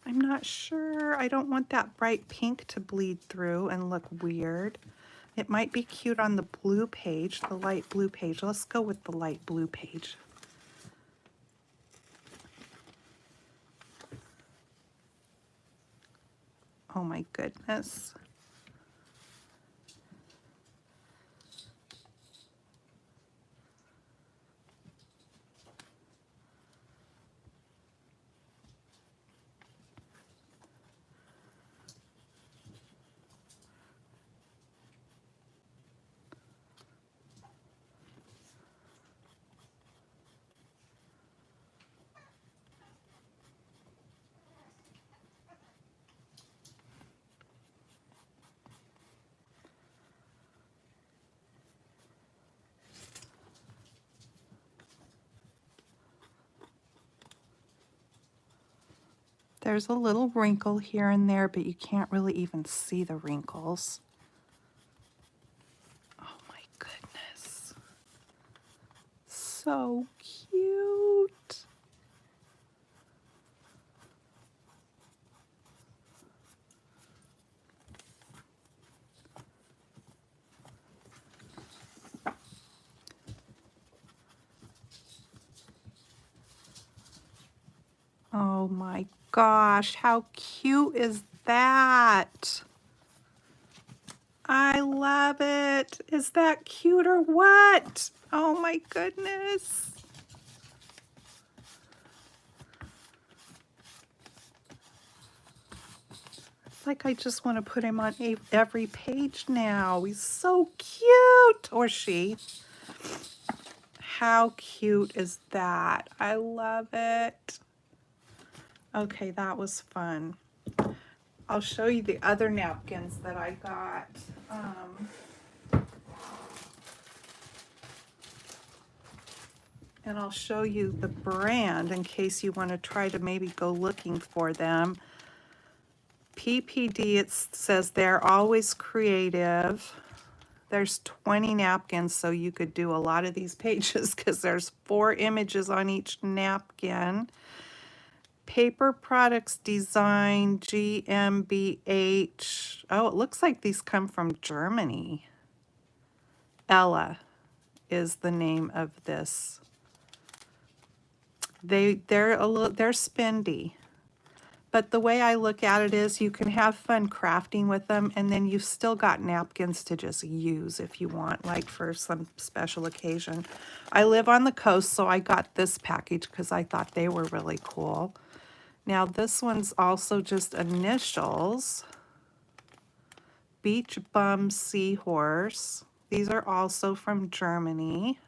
I'm not sure. I don't want that bright pink to bleed through and look weird. It might be cute on the blue page, the light blue page. Let's go with the light blue page. Oh my goodness. There's a little wrinkle here and there, but you can't really even see the wrinkles. Oh my goodness. So cute. Oh my gosh, how cute is that? I love it. Is that cute or what? Oh my goodness. It's like I just want to put him on every page now. He's so cute. Or she. How cute is that? I love it. Okay, that was fun. I'll show you the other napkins that I got. And I'll show you the brand in case you want to try to maybe go looking for them. PPD, it says they're always creative. There's 20 napkins, so you could do a lot of these pages because there's 4 images on each napkin. Paper Products Design GmbH. Oh, it looks like these come from Germany. Ella is the name of this. They're spendy, But the way I look at it is you can have fun crafting with them, and then you've still got napkins to just use if you want, like for some special occasion. I live on the coast, so I got this package because I thought they were really cool. Now this one's also just initials. Beach Bum Seahorse. These are also from Germany.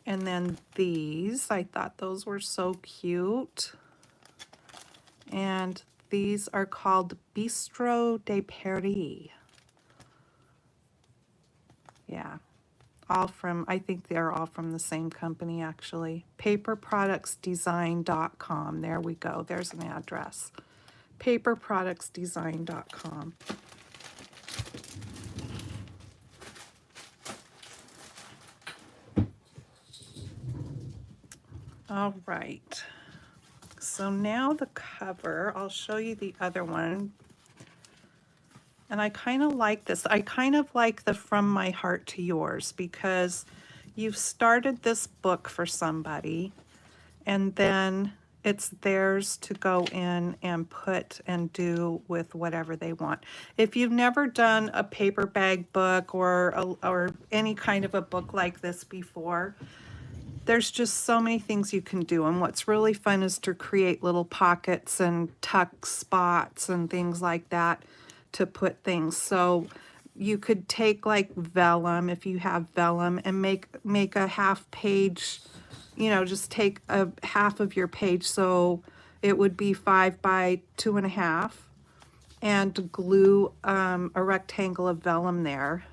And then these, I thought those were so cute. And these are called Bistro de Paris. Yeah, all from, I think they're all from the same company actually. Paperproductsdesign.com. There we go. There's an address. Paperproductsdesign.com. All right. So now the cover, I'll show you the other one. And I kind of like this. I kind of like the From My Heart to Yours because you've started this book for somebody and then it's theirs to go in and put and do with whatever they want. If you've never done a paper bag book or any kind of a book like this before, there's just so many things you can do. And what's really fun is to create little pockets and tuck spots and things like that to put things. So you could take like vellum, if you have vellum, and make a half page, you know, just take a half of your page. So it would be 5 by 2.5 and glue a rectangle of vellum there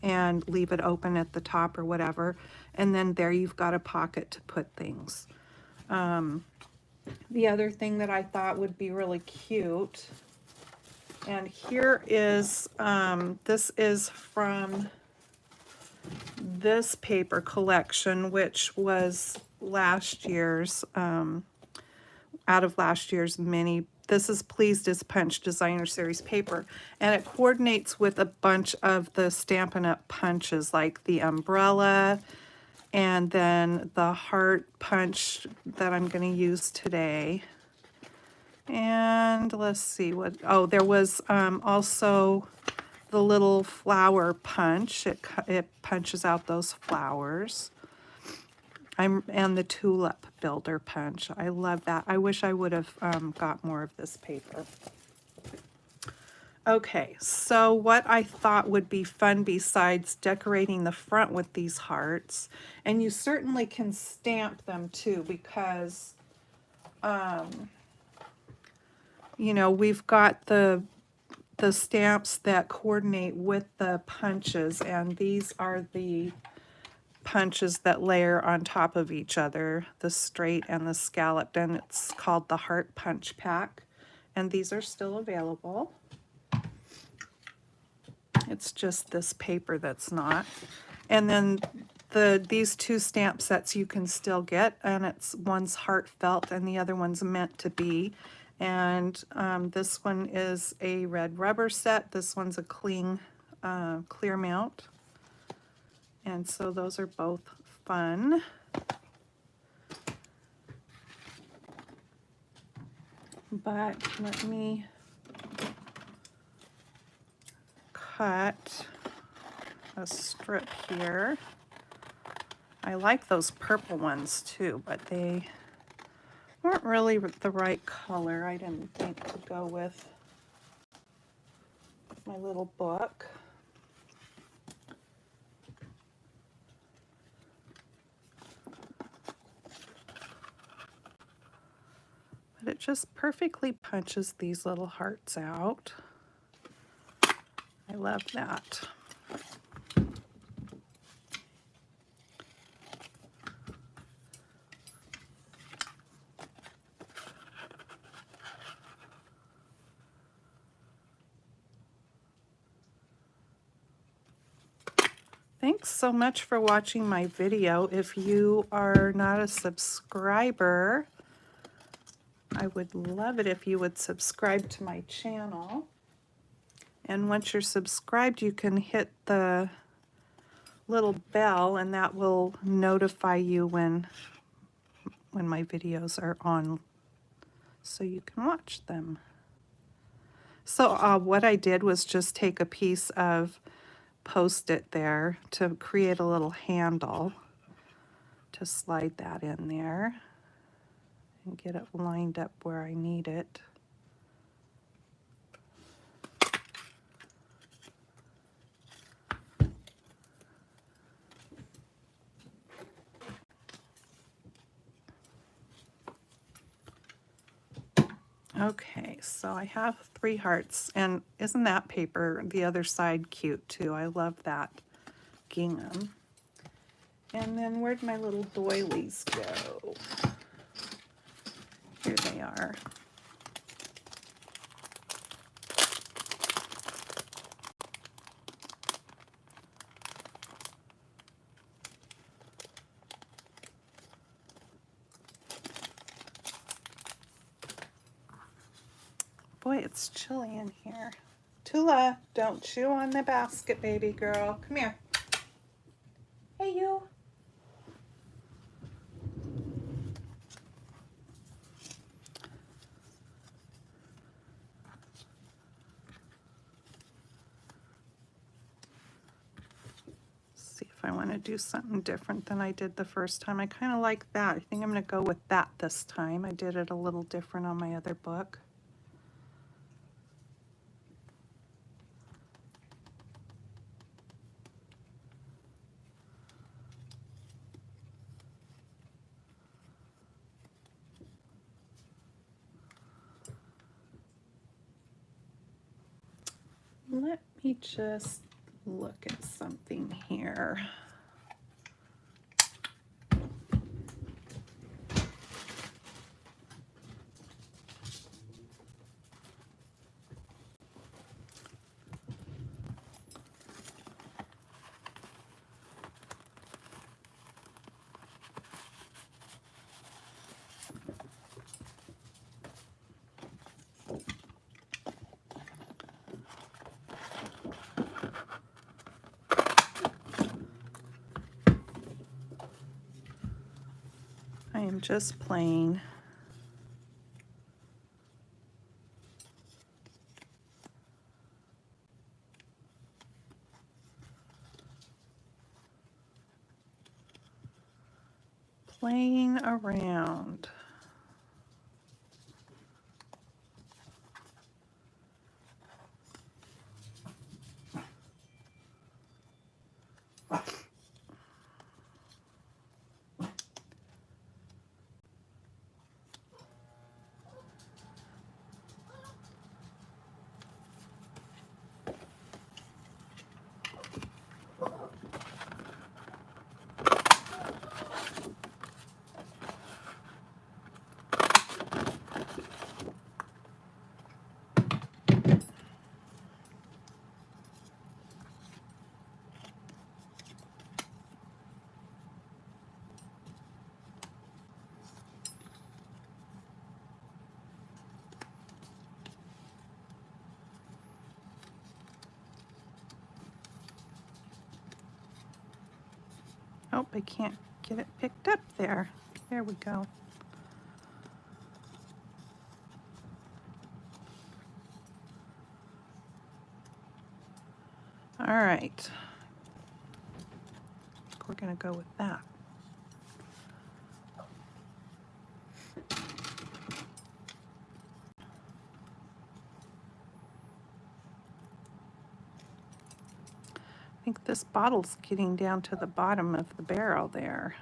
and leave it open at the top or whatever. And then there you've got a pocket to put things. The other thing that I thought would be really cute, and here is, this is from this paper collection, which was last year's, out of last year's mini. This is Pleased as Punch Designer Series paper, and it coordinates with a bunch of the Stampin' Up! Punches, like the umbrella, and then the heart punch that I'm going to use today. And let's see what, oh, there was also the little flower punch. It punches out those flowers. And the tulip builder punch. I love that. I wish I would have got more of this paper. Okay, so what I thought would be fun besides decorating the front with these hearts, and you certainly can stamp them too, because you know, we've got the stamps that coordinate with the punches, and these are the punches that layer on top of each other, the straight and the scalloped, and it's called the Heart Punch Pack, and these are still available. It's just this paper that's not. And then these two stamp sets you can still get, and it's one's heartfelt and the other one's meant to be. And this one is a red rubber set. This one's a clear mount. And so those are both fun. But let me cut a strip here. I like those purple ones too, but they weren't really the right color, I didn't think, to go with my little book. But it just perfectly punches these little hearts out. I love that. Thanks so much for watching my video. If you are not a subscriber, I would love it if you would subscribe to my channel. And once you're subscribed, you can hit the little bell, and that will notify you when when my videos are on so you can watch them. So what I did was just take a piece of Post-it there to create a little handle to slide that in there and get it lined up where I need it. Okay, so I have 3 hearts, and isn't that paper, the other side, cute too? I love that gingham. And then where'd my little doilies go? Here they are. Boy, it's chilly in here. Tula, don't chew on the basket, baby girl. Come here. Hey, you. See if I want to do something different than I did the first time. I kind of like that. I think I'm going to go with that this time. I did it a little different on my other book. Let me just look at something here. I am just playing. Playing around. Oh, I can't get it picked up there. There we go. All right. We're going to go with that. I think this bottle's getting down to the bottom of the barrel there.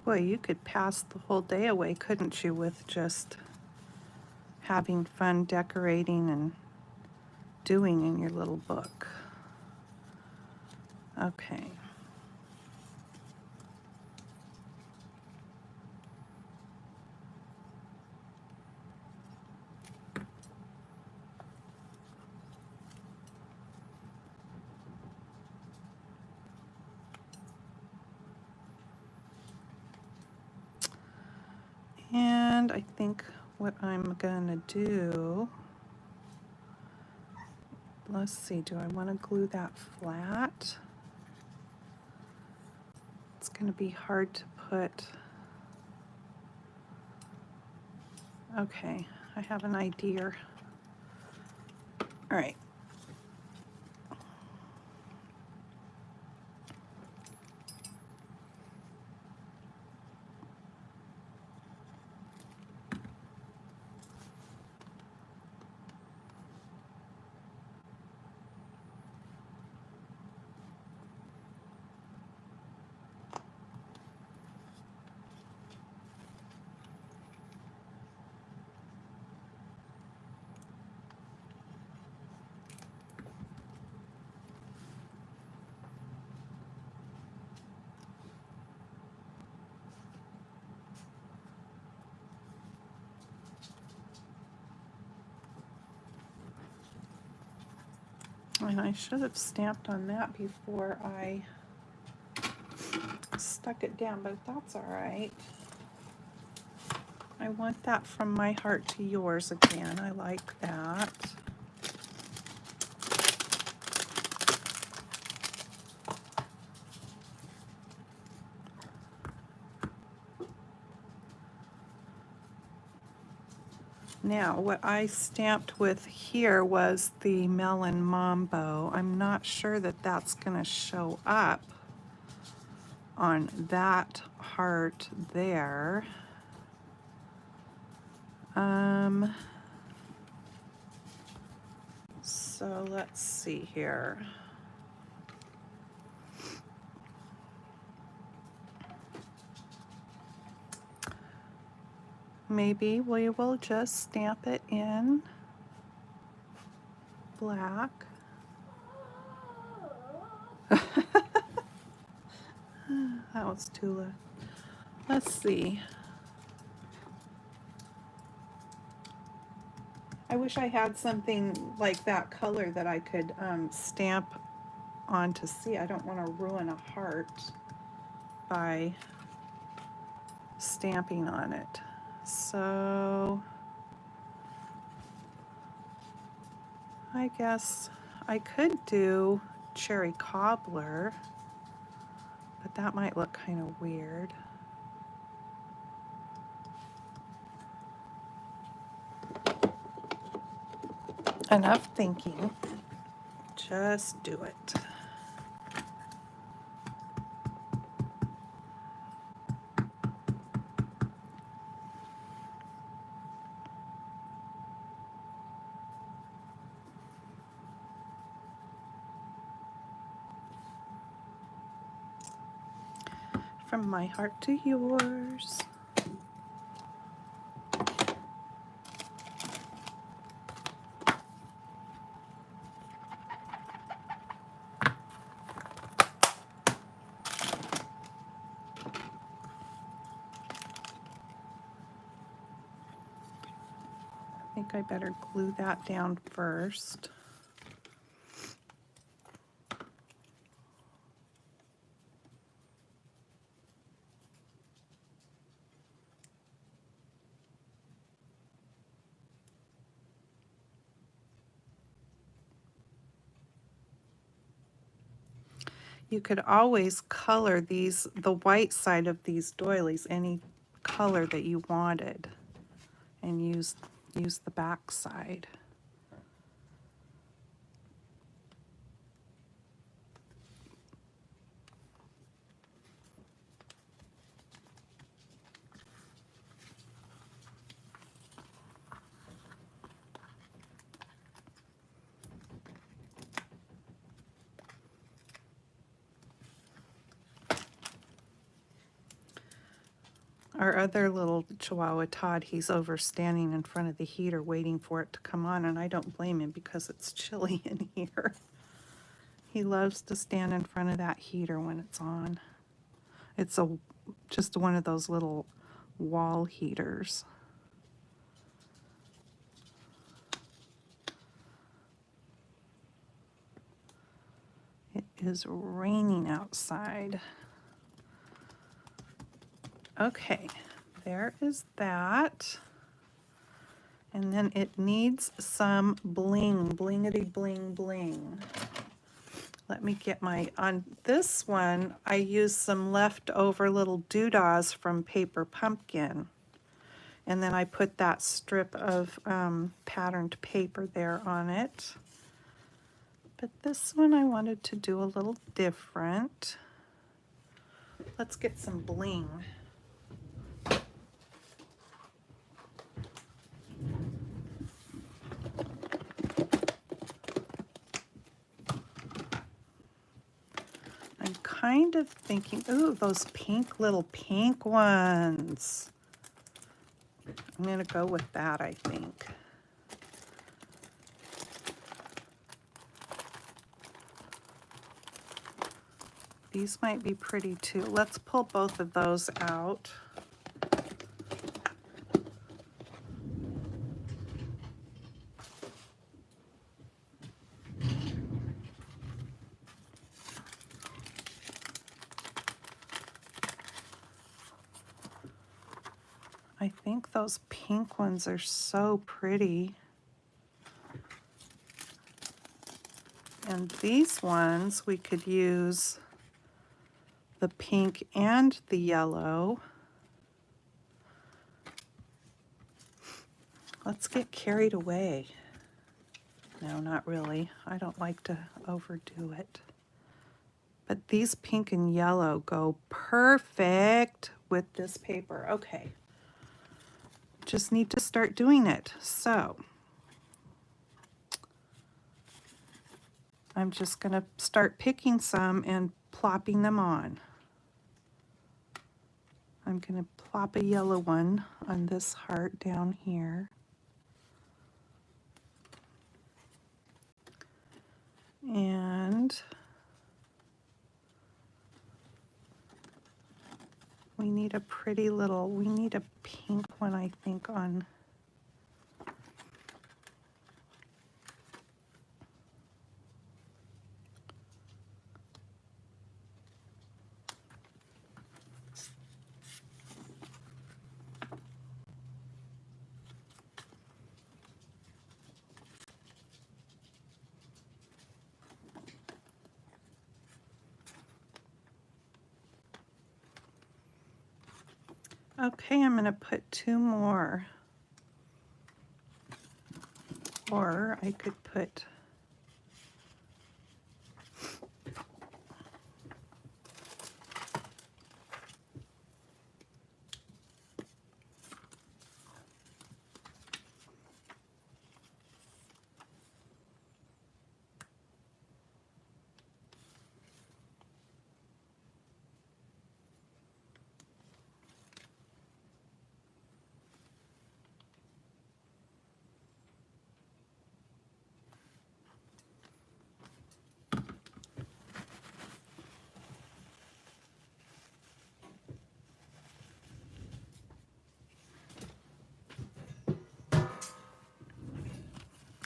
Boy, you could pass the whole day away, couldn't you, with just having fun decorating and doing in your little book. Okay. I think what I'm gonna do, let's see, do I want to glue that flat? It's gonna be hard to put. Okay, I have an idea. All right. And I should have stamped on that before I stuck it down, but that's all right. I want that from my heart to yours again. I like that. Now, what I stamped with here was the Melon Mambo. I'm not sure that that's going to show up on that heart there. So let's see here. Maybe we will just stamp it in black. That was Tula. Let's see. I wish I had something like that color that I could stamp on to see. I don't want to ruin a heart by stamping on it. So I guess I could do cherry cobbler, but that might look kind of weird. Enough thinking. Just do it. From my heart to yours. I think I better glue that down first. You could always color these, the white side of these doilies, any color that you wanted, and use the back side. Our other little Chihuahua Todd, he's over standing in front of the heater waiting for it to come on, and I don't blame him because it's chilly in here. He loves to stand in front of that heater when it's on. It's just one of those little wall heaters. It is raining outside. Okay, there is that. And then it needs some bling, blingity bling bling. Let me get my, on this one, I used some leftover little doodahs from Paper Pumpkin. And then I put that strip of patterned paper there on it. But this one I wanted to do a little different. Let's get some bling. I'm kind of thinking, ooh, those little pink ones. I'm gonna go with that, I think. These might be pretty too. Let's pull both of those out. I think those pink ones are so pretty. And these ones, we could use the pink and the yellow. Let's get carried away. No, not really. I don't like to overdo it. But these pink and yellow go perfect with this paper. Okay. Just need to start doing it. So I'm just going to start picking some and plopping them on. I'm going to plop a yellow one on this heart down here. And we need a pretty little, we need a pink one, I think, on. Okay, I'm going to put two more. Or I could put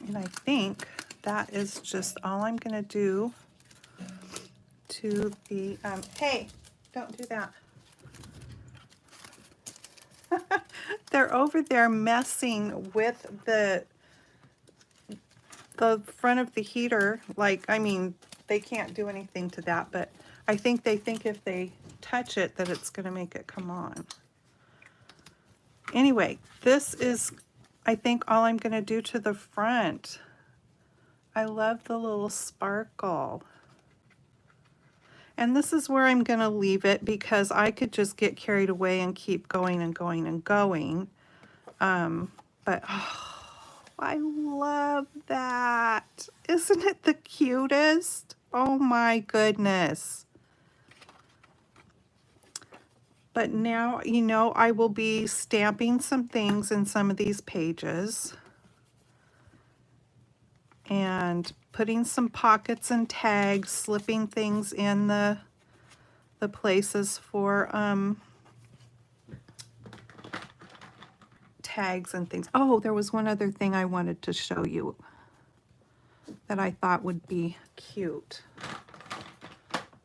and I think that is just all I'm going to do to the, hey, don't do that. They're over there messing with the front of the heater. Like, I mean, they can't do anything to that, but I think they think if they touch it that it's going to make it come on. Anyway, this is, I think, all I'm going to do to the front. I love the little sparkle. And this is where I'm going to leave it because I could just get carried away and keep going and going and going. But oh, I love that. Isn't it the cutest? Oh my goodness. But now, you know, I will be stamping some things in some of these pages and putting some pockets and tags, slipping things in the places for tags and things. Oh, there was one other thing I wanted to show you that I thought would be cute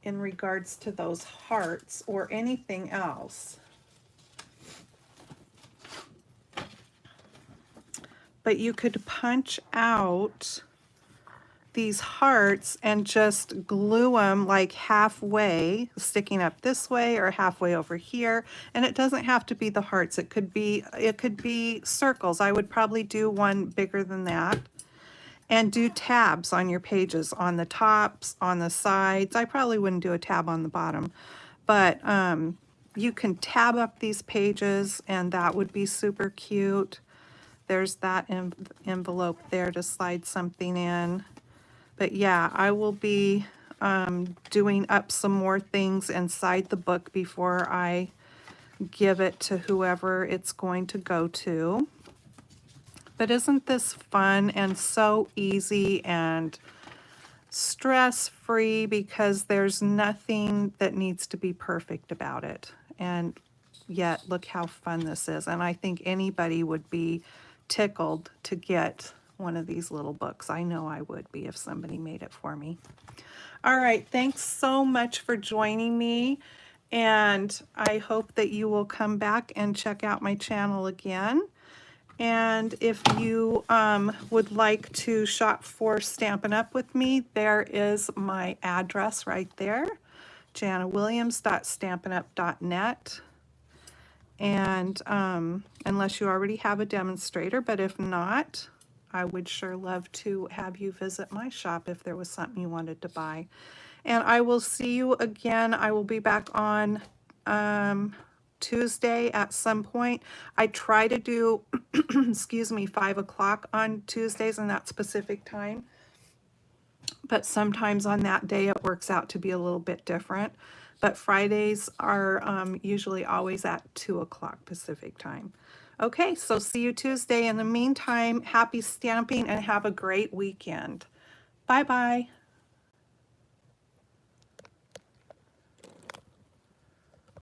in regards to those hearts or anything else. but you could punch out these hearts and just glue them like halfway, sticking up this way or halfway over here. And it doesn't have to be the hearts. It could be circles. I would probably do one bigger than that. And do tabs on your pages, on the tops, on the sides. I probably wouldn't do a tab on the bottom, but you can tab up these pages and that would be super cute. There's that envelope there to slide something in. But yeah, I will be doing up some more things inside the book before I give it to whoever it's going to go to. But isn't this fun and so easy and stress-free, because there's nothing that needs to be perfect about it. And yet, look how fun this is. And I think anybody would be tickled to get one of these little books. I know I would be if somebody made it for me. All right, thanks so much for joining me. And I hope that you will come back and check out my channel again. And if you would like to shop for Stampin' Up! With me, there is my address right there, jannawilliams.stampinup.net. And unless you already have a demonstrator, but if not, I would sure love to have you visit my shop if there was something you wanted to buy. And I will see you again. I will be back on Tuesday at some point. I try to do, excuse me, 5 o'clock on Tuesdays in that specific time. But sometimes on that day it works out to be a little bit different. But Fridays are usually always at 2 o'clock Pacific time. Okay, so see you Tuesday. In the meantime, happy stamping and have a great weekend. Bye-bye.